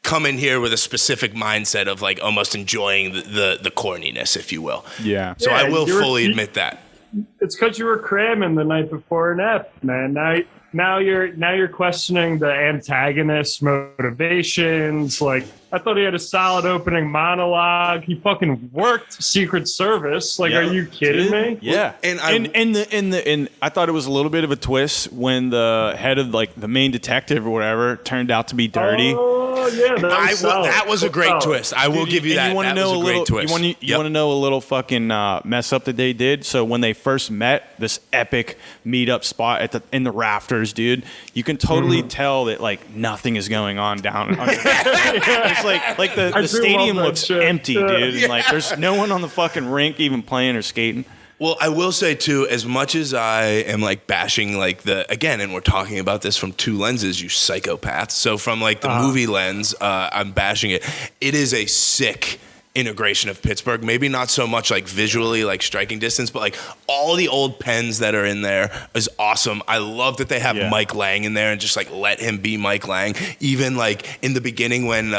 come in here with a specific mindset of like almost enjoying the corniness, if you will. Yeah. So I will fully admit that. It's because you were cramming the night before an F, man. Now you're questioning the antagonist's motivations. Like, I thought he had a solid opening monologue. He fucking worked Secret Service. Like, are you kidding me? Yeah. And I thought it was a little bit of a twist when the head of like the main detective or whatever turned out to be dirty. Oh yeah, that was a great twist. I will give you that. You want to know a great twist. You want to know a little fucking mess up that they did? So when they first met, this epic meetup spot in the rafters, dude, you can totally tell that like nothing is going on down. It's like the stadium looks empty, dude. And like there's no one on the fucking rink even playing or skating. Well, I will say too, as much as I am like bashing like and we're talking about this from two lenses, you psychopath. So from like the movie lens, I'm bashing it. It is a sick integration of Pittsburgh. Maybe not so much like visually, like striking distance, but like all the old pens that are in there is awesome. I love that they have Mike Lang in there and just like let him be Mike Lang. Even like in the beginning when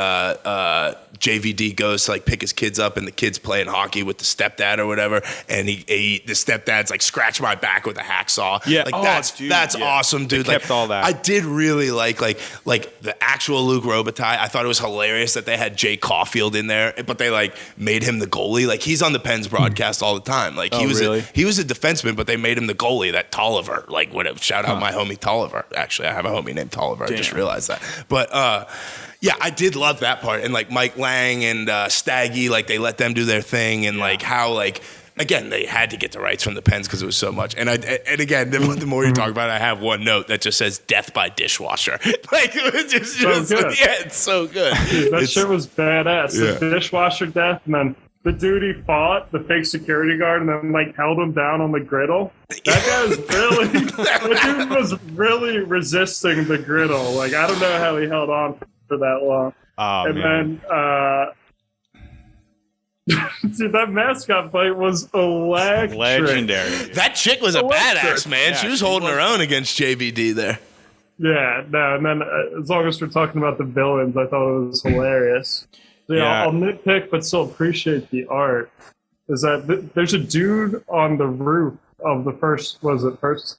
JVD goes to like pick his kids up and the kid's playing hockey with the stepdad or whatever, and the stepdad's like scratch my back with a hacksaw. Yeah, like that's awesome, dude. They kept all that. I did really like the actual Luke Robitaille. I thought it was hilarious that they had Jay Caulfield in there, but they like made him the goalie. Like he's on the Pens broadcast all the time. Like he was a defenseman, but they made him the goalie. That Tolliver, like whatever. Shout out my homie Tolliver. Actually, I have a homie named Tolliver. I just realized that, but. Yeah, I did love that part. And like Mike Lang and Staggy, like they let them do their thing, and like how like again they had to get the rights from the Pens because it was so much. And again, the more you talk about it, I have one note that just says "death by dishwasher." Like it was just good. Yeah, it's so good. Dude, that shit was badass. Yeah. The dishwasher death, and then the dude he fought, the fake security guard, and then like held him down on the griddle. That dude was really resisting the griddle. Like I don't know how he held on for that long. Then dude, that mascot fight was electric. Legendary. That chick was a badass, man. She was holding her own against JVD there. Yeah, no, and then as long as we're talking about the villains, I thought it was hilarious. So, I'll nitpick, but still appreciate the art. Is that there's a dude on the roof of the First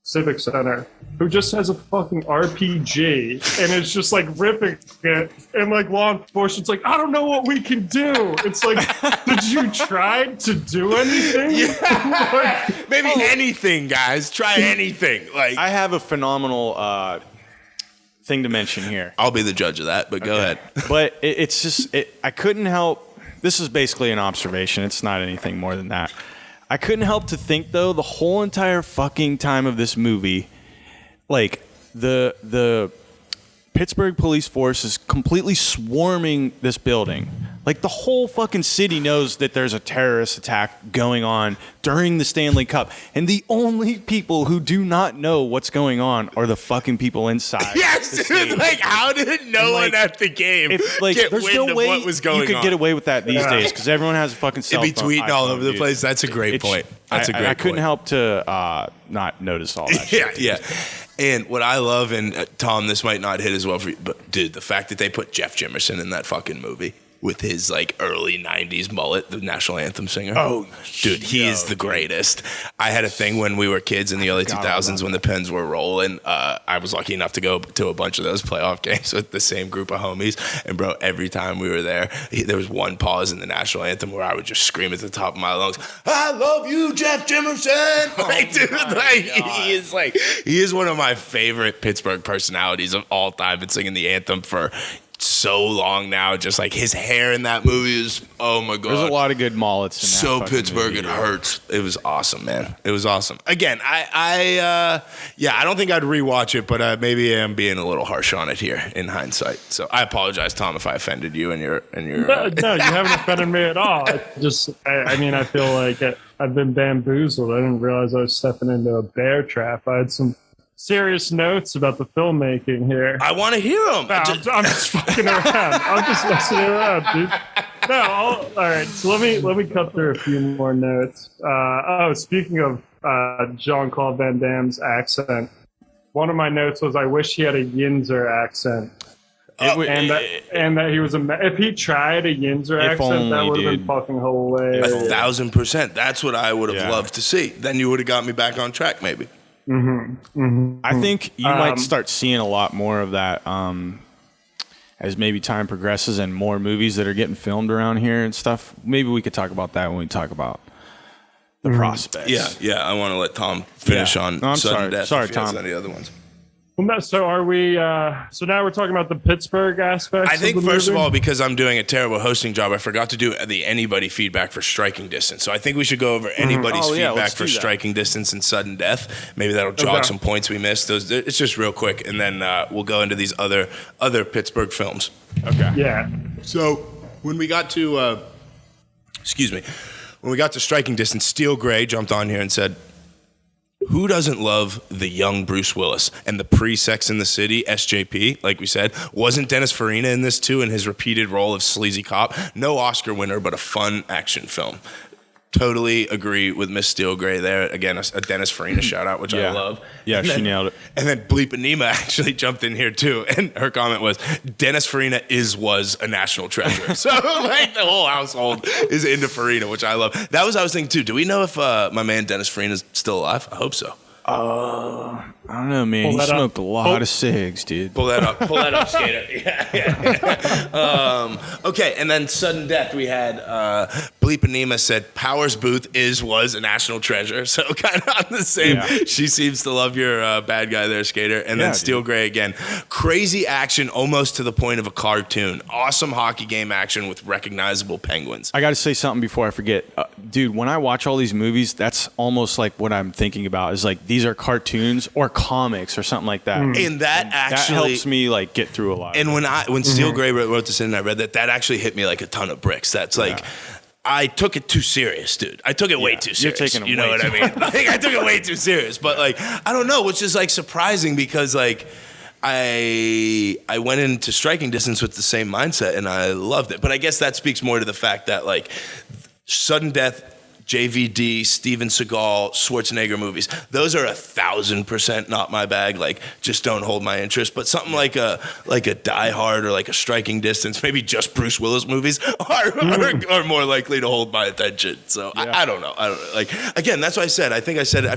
Civic Center who just has a fucking RPG and it's just like ripping it, and like law enforcement's like, I don't know what we can do. It's like, did you try to do anything? Yeah. Maybe anything, guys. Try anything. Like I have a phenomenal thing to mention here. I'll be the judge of that, but go ahead. But it's just, I couldn't help. This is basically an observation. It's not anything more than that. I couldn't help to think, though, the whole entire fucking time of this movie, like the Pittsburgh police force is completely swarming this building. Like, the whole fucking city knows that there's a terrorist attack going on during the Stanley Cup. And the only people who do not know what's going on are the fucking people inside. Yes, dude. Like, how did no one at the game get there's wind no of way what was going on? you could get away with that these days because everyone has a fucking cell phone. It'd be tweeting all over the dude. place. That's a great point. That's a great point. I couldn't help to not notice all that shit. Yeah. And what I love, and Tom, this might not hit as well for you, but dude, the fact that they put Jeff Jimerson in that fucking movie with his like early 90s mullet, the national anthem singer. Oh, dude, he is the greatest. I had a thing when we were kids in the early 2000s when the Pens were rolling. I was lucky enough to go to a bunch of those playoff games with the same group of homies. And bro, every time we were there, there was one pause in the national anthem where I would just scream at the top of my lungs, "I love you, Jeff Jimerson!" Like, dude, he is one of my favorite Pittsburgh personalities of all time. Been singing the anthem for so long now. Just like his hair in that movie is, oh my god, there's a lot of good mullets in that so fucking Pittsburgh movie, it dude. hurts. It was awesome, man. It was awesome. Again, I don't think I'd rewatch it, but maybe I'm being a little harsh on it here in hindsight. So I apologize, Tom, if I offended you and your No, you haven't offended me at all. I mean, I feel like I've been bamboozled. I didn't realize I was stepping into a bear trap. I had some serious notes about the filmmaking here. I want to hear them. No, I'm just fucking around. I'm just messing around, dude. No, all right. So let me cut through a few more notes. Speaking of Jean-Claude Van Damme's accent, one of my notes was I wish he had a Yinzer accent. And that he was if he tried a Yinzer accent, that would have been fucking hilarious. 1,000%. That's what I would have loved to see. Then you would have got me back on track, maybe. I think you might start seeing a lot more of that as maybe time progresses and more movies that are getting filmed around here and stuff. Maybe we could talk about that when we talk about the prospects. Yeah. I want to let Tom finish on No, I'm Sudden Death. Sorry, if he has Tom. any other ones? Well, so are we? So now we're talking about the Pittsburgh aspects. I think of the first of movie? all, because I'm doing a terrible hosting job, I forgot to do the anybody feedback for striking distance. So I think we should go over anybody's feedback let's for do that. striking distance and sudden death. Maybe that'll jog some points we missed. It's just real quick, and then we'll go into these other Pittsburgh films. Okay. Yeah. So when we got to, when we got to striking distance, Steel Gray jumped on here and said, "Who doesn't love the young Bruce Willis and the pre-Sex in the City SJP?" Like we said, wasn't Dennis Farina in this too in his repeated role of sleazy cop? No Oscar winner, but a fun action film. Totally agree with Miss Steel Gray there. Again, a Dennis Farina shout out, which I love. Yeah, she nailed it. And then Bleep and Nima actually jumped in here too, and her comment was, "Dennis Farina was a national treasure." So like the whole household is into Farina, which I love. That was I was thinking too. Do we know if my man Dennis Farina is still alive? I hope so. I don't know, man. He that up. smoked a lot of cigs, dude. Pull that up, Skater. Yeah. Okay, and then sudden death. We had Bleep and Nima said Powers Booth was a national treasure. So kind of on the same. Yeah. She seems to love your bad guy there, Skater. And then Yeah, Steel Gray again. Crazy action, almost to the point of a cartoon. Awesome hockey game action with recognizable penguins. I got to say something before I forget. Dude, when I watch all these movies, that's almost like what I'm thinking about is like these are cartoons or comics or something like that. And that actually that helps me like get through a lot. And when Steel Gray wrote this in and I read that actually hit me like a ton of bricks. That's like, I took it too serious, dude. I took it way too serious. You're taking it you know way what I mean? Like, I took it way too serious. But like, I don't know, which is like surprising because like, I went into striking distance with the same mindset and I loved it. But I guess that speaks more to the fact that like sudden death, JVD, Steven Seagal, Schwarzenegger movies. Those are 1,000% not my bag. Like, just don't hold my interest. But something like a Die Hard or like a Striking Distance, maybe just Bruce Willis movies are more likely to hold my attention. So I don't know. Like, again, that's what I said. I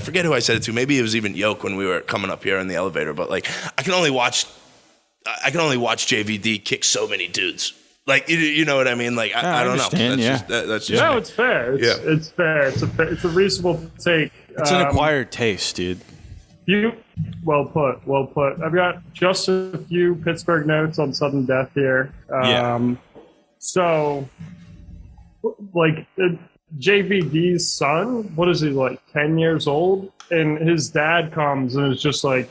forget who I said it to. Maybe it was even Yoke when we were coming up here in the elevator. But like, I can only watch JVD kick so many dudes. Like, you know what I mean? Like, I don't know. That's just No, me. it's fair. It's fair. It's a reasonable take. it's an acquired taste, dude. Well put. Well put. I've got just a few Pittsburgh notes on sudden death here. So, like, JVD's son, what is he, like, 10 years old? And his dad comes and is just like,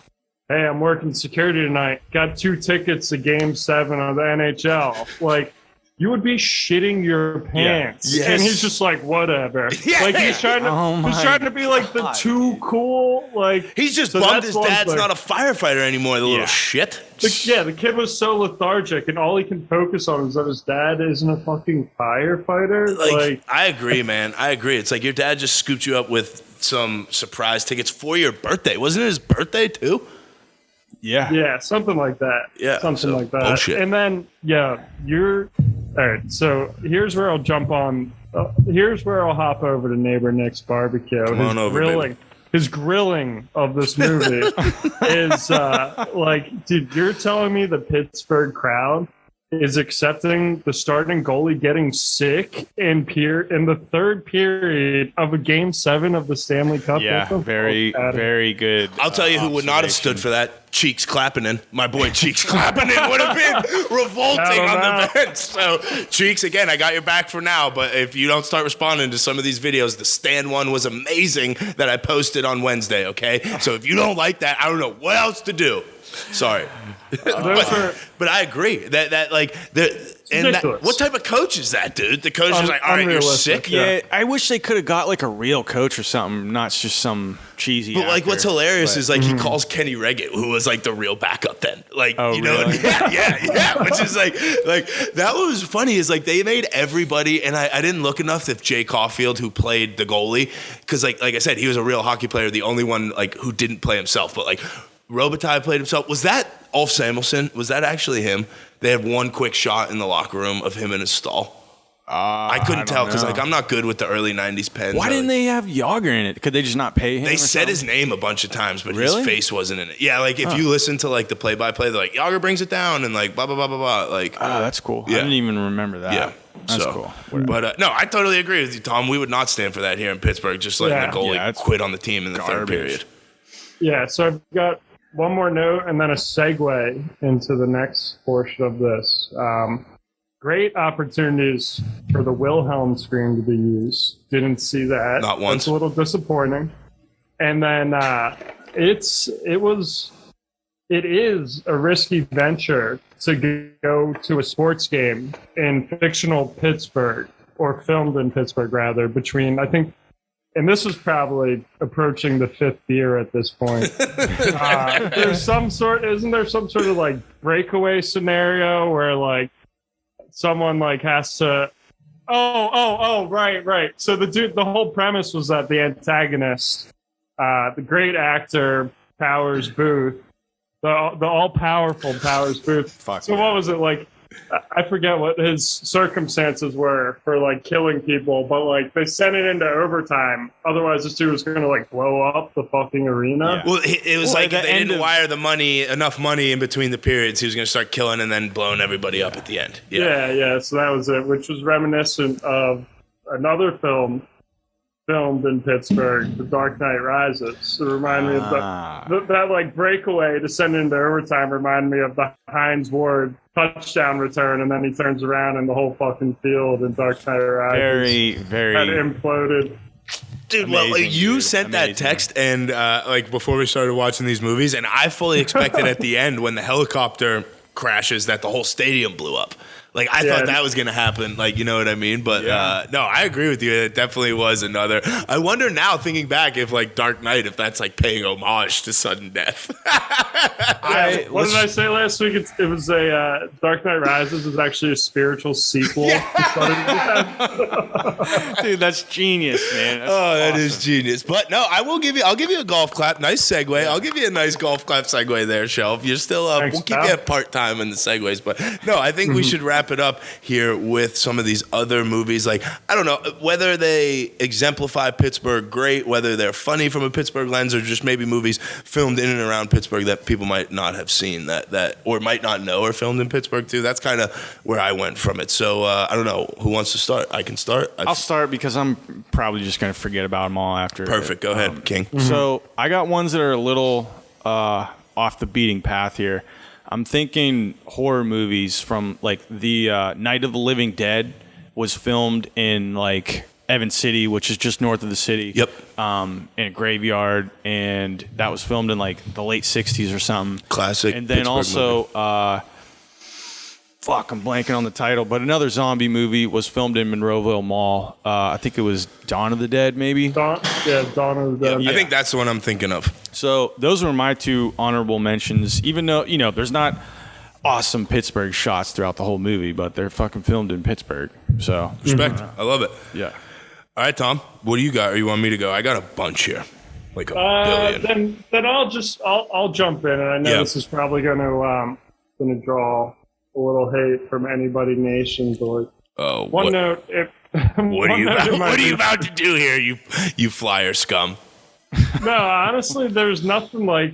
hey, I'm working security tonight. Got 2 tickets to Game 7 of the NHL. Like, you would be shitting your pants. Yeah. Yes. And he's just like, whatever. Yeah. Like, he's trying to be like the too cool. Like, He's just so bummed that's his one dad's thing. not a firefighter anymore, the little shit. The kid was so lethargic, and all he can focus on is that his dad isn't a fucking firefighter. Like, I agree, man. I agree. It's like your dad just scooped you up with some surprise tickets for your birthday. Wasn't it his birthday, too? Yeah, something like that. Yeah, something so like that. bullshit. And then, all right. So here's where I'll jump on. Here's where I'll hop over to Neighbor Nick's barbecue. Come on over, baby. His grilling of this movie is like, dude, you're telling me the Pittsburgh crowd is accepting the starting goalie getting sick in the third period of a Game 7 of the Stanley Cup? Yeah, very good. I'll tell you who would not have stood for that. Cheeks Clappinen. My boy Cheeks Clappinen would have been revolting on the bench. So, Cheeks, again, I got your back for now, but if you don't start responding to some of these videos, the Stan one was amazing that I posted on Wednesday, okay? So if you don't like that, I don't know what else to do. Sorry. But I agree that like what type of coach is that, dude? The coach is like, all right, you're sick. Yeah, I wish they could have got like a real coach or something, not just some cheesy. But like, actor. what's hilarious is like he calls Kenny Reggett, who was like the real backup then. Like, you know, really? yeah. Which is like that was funny. Is like they made everybody, and I didn't look enough if Jay Caulfield, who played the goalie, because like I said, he was a real hockey player, the only one like who didn't play himself, but like Robitaille played himself. Was that Ulf Samuelsson? Was that actually him? They had one quick shot in the locker room of him in his stall. I couldn't tell because like I'm not good with the early '90s pens. Why didn't they have Yager in it? Could they just not pay him? They said his name a bunch of times, but his face wasn't in it. Yeah, like if you listen to like the play-by-play, they're like Yager brings it down and like blah blah blah blah blah. Like, oh, that's cool. Yeah. I didn't even remember that. Yeah, that's cool. Whatever. But no, I totally agree with you, Tom. We would not stand for that here in Pittsburgh. Just letting the goalie quit on the team in the third period. Yeah, so I've got one more note and then a segue into the next portion of this. Great opportunities for the Wilhelm scream to be used. Didn't see that. Not once. It's a little disappointing. And then it is a risky venture to go to a sports game in fictional Pittsburgh, or filmed in Pittsburgh rather, between, I think, and this was probably approaching the 5th beer at this point. Isn't there some sort of like breakaway scenario where like someone like has to, right. So the whole premise was that the antagonist, the great actor Powers Booth, the all-powerful Powers Booth. What was it like? I forget what his circumstances were for like killing people, but like they sent it into overtime. Otherwise, this dude was going to like blow up the fucking arena. Yeah. Well, it was like if they didn't wire enough money in between the periods, he was going to start killing and then blowing everybody up at the end. Yeah. So that was it, which was reminiscent of another film filmed in Pittsburgh, The Dark Knight Rises. It reminded me of that like breakaway to send into overtime reminded me of the Hines Ward touchdown return, and then he turns around and the whole fucking field in Dark Knight Rises had imploded. Dude, you sent that text and like before we started watching these movies, and I fully expected at the end when the helicopter crashes that the whole stadium blew up. Like, I thought that was going to happen. Like, you know what I mean? But, no, I agree with you. It definitely was another. I wonder now, thinking back, if, like, Dark Knight, if that's, like, paying homage to sudden death. What did I say last week? It was a Dark Knight Rises is actually a spiritual sequel to Sudden Death. Dude, that's genius, man. That's that is genius. But, no, I'll give you a golf clap. Nice segue. I'll give you a nice golf clap segue there, Shelf. You're still up. Thanks, we'll keep you at part-time in the segues. But, no, I think we should wrap it up here with some of these other movies. Like, I don't know whether they exemplify Pittsburgh great, whether they're funny from a Pittsburgh lens, or just maybe movies filmed in and around Pittsburgh that people might might not have seen that or might not know are filmed in Pittsburgh too. That's kind of where I went from it. So I don't know who wants to start. I can start. I'll start because I'm probably just going to forget about them all after. Perfect. Go ahead, King. So I got ones that are a little off the beating path here. I'm thinking horror movies from like the Night of the Living Dead was filmed in like Evans City, which is just north of the city. Yep. In a graveyard, and that was filmed in like the late '60s or something. Classic. And then Pittsburgh also, movie. I'm blanking on the title, but another zombie movie was filmed in Monroeville Mall. I think it was Dawn of the Dead, maybe. Dawn of the Dead. I think that's the one I'm thinking of. So those were my two honorable mentions, even though, there's not awesome Pittsburgh shots throughout the whole movie, but they're fucking filmed in Pittsburgh. So Respect. I love it. Yeah. All right, Tom, what do you got? Or you want me to go? I got a bunch here. Like a billion. Then I'll jump in, and I know this is probably gonna draw a little hate from anybody nation, but note. What are you about to do here, you flyer scum? No, honestly, there's nothing like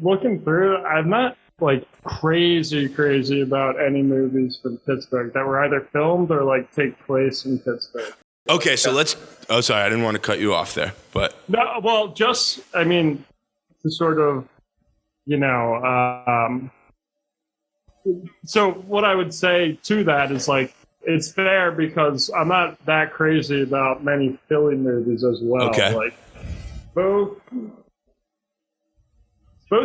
looking through. I'm not like crazy about any movies from Pittsburgh that were either filmed or like take place in Pittsburgh. Okay, so let's. Oh, sorry, I didn't want to cut you off there, but no. Well, just to sort of, So what I would say to that is like it's fair because I'm not that crazy about many Philly movies as well. Okay. Like both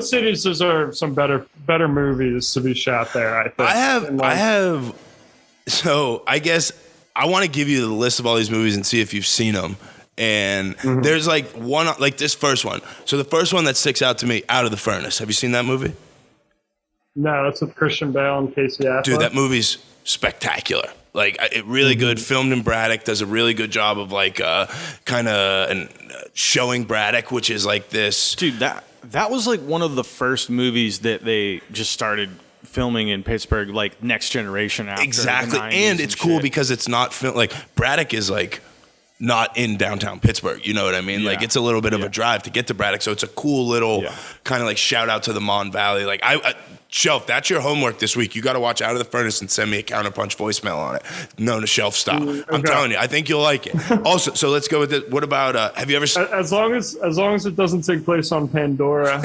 cities deserve some better movies to be shot there. I think I have. So I guess I want to give you the list of all these movies and see if you've seen them. And there's like one, like this first one. So the first one that sticks out to me, Out of the Furnace. Have you seen that movie? No, that's with Christian Bale and Casey Affleck. Dude, that movie's spectacular. Like, it really good. Filmed in Braddock, does a really good job of like kind of showing Braddock, which is like this. Dude, that was like one of the first movies that they just started filming in Pittsburgh, like Next Generation after Exactly. the 90s And it's cool shit. because it's not like Braddock is like not in downtown Pittsburgh. You know what I mean? Yeah. Like it's a little bit of a drive to get to Braddock. So it's a cool little kind of like shout out to the Mon Valley. Like Shelf, that's your homework this week. You got to watch Out of the Furnace and send me a Counterpunch voicemail on it. No, to Shelf stop. I'm telling you, I think you'll like it. Also, so let's go with it. What about, have you ever seen? As long as it doesn't take place on Pandora.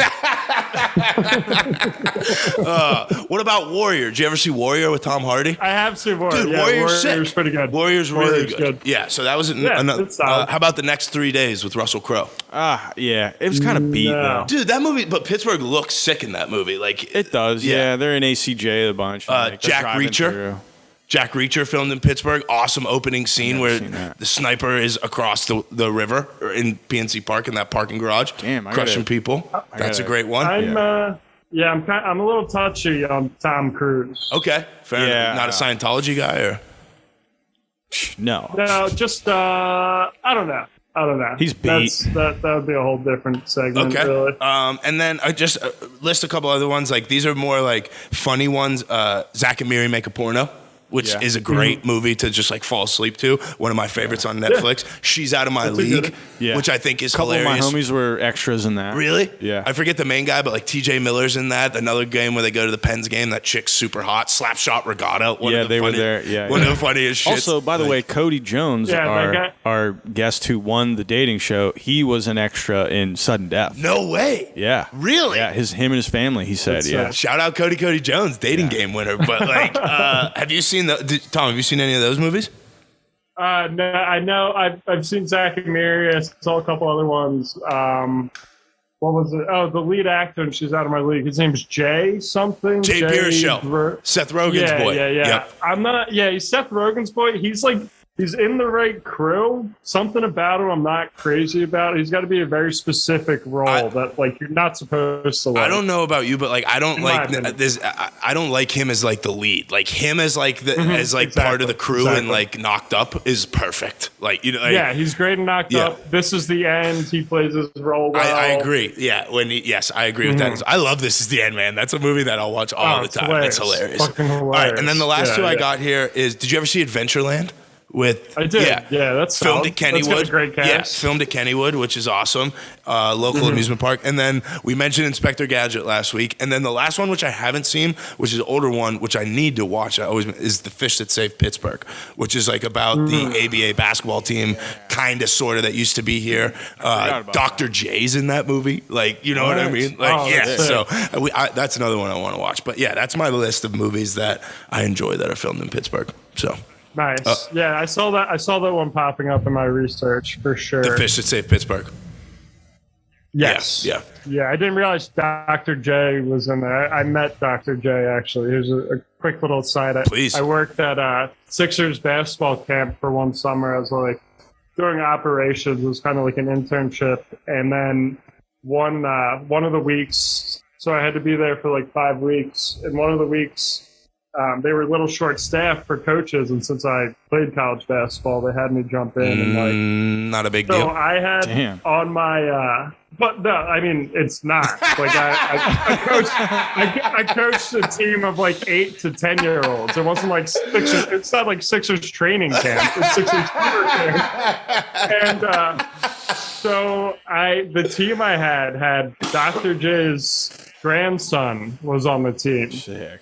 What about Warrior? Did you ever see Warrior with Tom Hardy? I have seen Warrior. Dude, Warrior's sick. Warrior's pretty good. Warrior's really Warrior's good. Yeah, so that was another. it's solid. How about The Next 3 Days with Russell Crowe? Yeah, it was kind of beat though. Dude, that movie, but Pittsburgh looks sick in that movie. Like It does, yeah. They're in ACJ a bunch. Like, they're Jack driving Reacher. through. Jack Reacher filmed in Pittsburgh. Awesome opening scene where the sniper is across the river or in PNC Park in that parking garage, Damn, crushing people. That's a great one. I'm a little touchy on Tom Cruise. Okay, fair enough. Not a Scientology guy, or No, just I don't know. He's beat. That would be a whole different segment. okay. Really. And then I just list a couple other ones. Like these are more like funny ones. Zach and Miri Make a Porno, which is a great movie to just like fall asleep to. One of my favorites on Netflix. She's Out of My League, which I think is a couple hilarious. of my homies were extras in that. Really? Yeah. I forget the main guy, but like TJ Miller's in that. Another game where they go to the Pens game. That chick's super hot. Slapshot Regatta. They were there. Yeah. One of the funniest shits. Also, by the way, Cody Jones, our guest who won the dating show, he was an extra in Sudden Death. No way. Yeah. Really? Yeah. Him and his family. He said. Shout out Cody Jones, dating game winner. But like, have you seen Tom? Have you seen any of those movies? No, I know. I've seen Zach and Miri. I saw a couple other ones. What was it? Oh, the lead actor, and She's Out of My League. His name is Jay something. Jay Baruchel. Seth Rogen's boy. Yeah. Yep. I'm not. Yeah, he's Seth Rogen's boy. He's in the right crew. Something about him I'm not crazy about. He's got to be a very specific role that like you're not supposed to like. I don't know about you, but like I don't like this. I don't like him as like the lead. Like him as like the as like part of the crew and like Knocked Up is perfect. Like like, he's great and Knocked Up. This Is the End. He plays his role well. I agree. Yeah, I agree with that. I love This Is the End, man. That's a movie that I'll watch all the time. It's hilarious. Fucking hilarious. All right, and then the last two I got here is: did you ever see Adventureland with I did. Yeah, that's filmed solid. at Kennywood. That's got a great cast. Yeah, filmed at Kennywood, which is awesome. Local amusement park. And then we mentioned Inspector Gadget last week. And then the last one, which I haven't seen, which is an older one, which I need to watch, is The Fish That Saved Pittsburgh, which is like about the ABA basketball team, kind of, sort of, that used to be here. Dr. J's in that movie. Like, you know what I mean? Like, so that's another one I want to watch. But yeah, that's my list of movies that I enjoy that are filmed in Pittsburgh. So nice. Yeah, I saw that. I saw that one popping up in my research for sure. The Fish That Saved Pittsburgh. Yes. Yeah. Yeah, I didn't realize Dr. J was in there. I met Dr. J actually. Here's a quick little side. Please. I worked at Sixers basketball camp for one summer. I was like doing operations. It was kind of like an internship, and then one of the weeks. So I had to be there for like 5 weeks, and one of the weeks. They were a little short-staffed for coaches, and since I played college basketball, they had me jump in and like. Not a big deal. So I had on my, but no, I mean it's not like I coached a team of like 8 to 10-year-olds. It wasn't like Sixers. It's not like Sixers training camp. It's Sixers summer camp. And so the team I had Dr. J's grandson was on the team. Sick.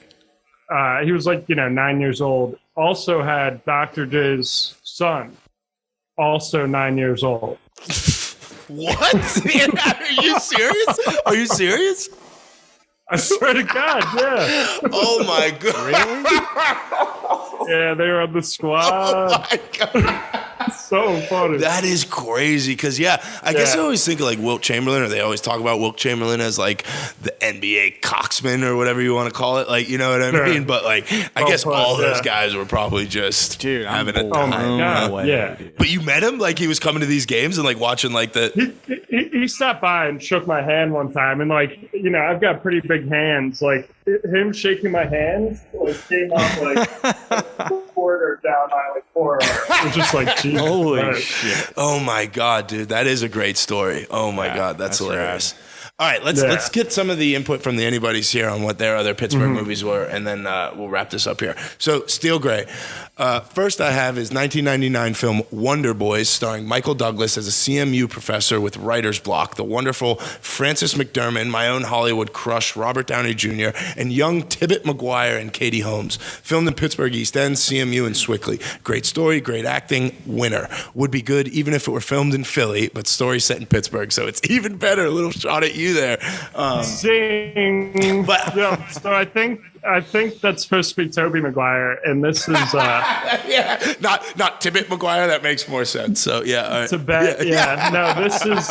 He was like, 9 years old. Also had Dr. J's son, also 9 years old. What? Are you serious? Are you serious? I swear to God, yeah. Oh my God. Yeah, they were on the squad. Oh my God. So funny. That is crazy. Because, I guess I always think of like Wilt Chamberlain, or they always talk about Wilt Chamberlain as like the NBA coxman or whatever you want to call it. Like, you know what I mean? But like, I guess all those guys were probably just having a time. Oh my God, yeah. But you met him? Like, he was coming to these games and like watching like the. He stopped by and shook my hand one time. And like, I've got pretty big hands. Like, him shaking my hand like came off like quarter down my like forearm. It was just like, Jesus. Holy shit. Oh my God, dude. That is a great story. Oh my God. That's hilarious. All right, let's get some of the input from the anybody's here on what their other Pittsburgh movies were, and then we'll wrap this up here. So, Steel Gray. First I have his 1999 film Wonder Boys, starring Michael Douglas as a CMU professor with writer's block, the wonderful Frances McDermott, my own Hollywood crush Robert Downey Jr., and young Tibbet McGuire and Katie Holmes. Filmed in Pittsburgh East End, CMU, and Swickley. Great story, great acting, winner. Would be good even if it were filmed in Philly, but story set in Pittsburgh, so it's even better. A little shot at you there. Zing. But so I think that's supposed to be Tobey Maguire, and this is not Tibbet McGuire. That makes more sense. So yeah, no, this is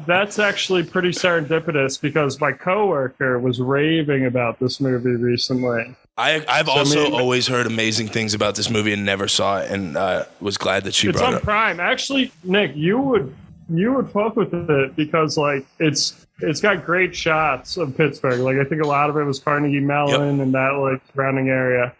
that's actually pretty serendipitous because my coworker was raving about this movie recently. I've also always heard amazing things about this movie and never saw it, and was glad that she brought it up. It's on Prime. Actually, Nick, you would fuck with it because like it's got great shots of Pittsburgh. Like I think a lot of it was Carnegie Mellon and that like surrounding area.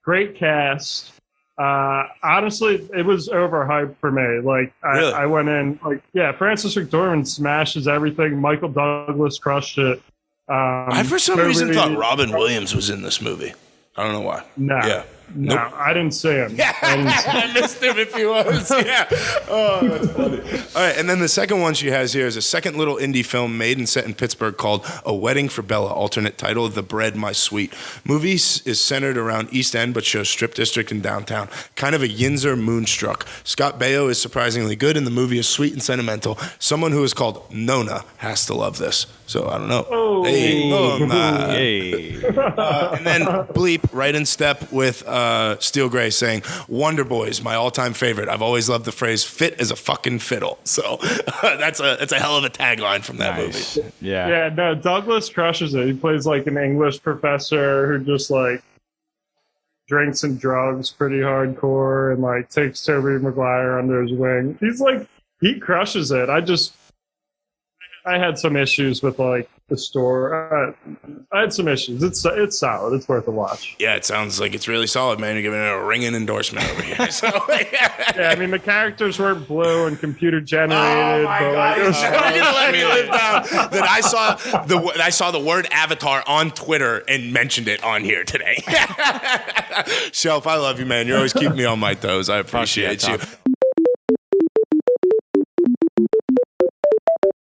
Great cast. Honestly, it was overhyped for me. Like I went in like Frances McDormand smashes everything. Michael Douglas crushed it. I for some reason thought Robin Williams was in this movie. I don't know why. No. Yeah. No, nope. I didn't see him. I missed him if he was. Yeah. Oh, that's funny. All right, and then the second one she has here is a second little indie film made and set in Pittsburgh called A Wedding for Bella, alternate title, The Bread, My Sweet. Movie is centered around East End, but shows Strip District and downtown. Kind of a Yinzer Moonstruck. Scott Baio is surprisingly good, and the movie is sweet and sentimental. Someone who is called Nona has to love this. So, I don't know. Oh. Hey, Nona. Hey. And then Bleep, right in step with Steel Gray saying, Wonder Boys, my all-time favorite. I've always loved the phrase, fit as a fucking fiddle. So that's a hell of a tagline from that movie. Yeah. Yeah, no, Douglas crushes it. He plays like an English professor who just like drinks and drugs pretty hardcore and like takes Tobey Maguire under his wing. He's like, he crushes it. I had some issues with like the store. I had some issues. It's solid. It's worth a watch. Yeah, it sounds like it's really solid, man. You're giving it a ringing endorsement over here. So, yeah, I mean the characters weren't blue and computer generated. oh my but God, like, it was you're gonna let me live down that I saw the word Avatar on Twitter and mentioned it on here today. Shelf, I love you, man. You're always keeping me on my toes. I appreciate you.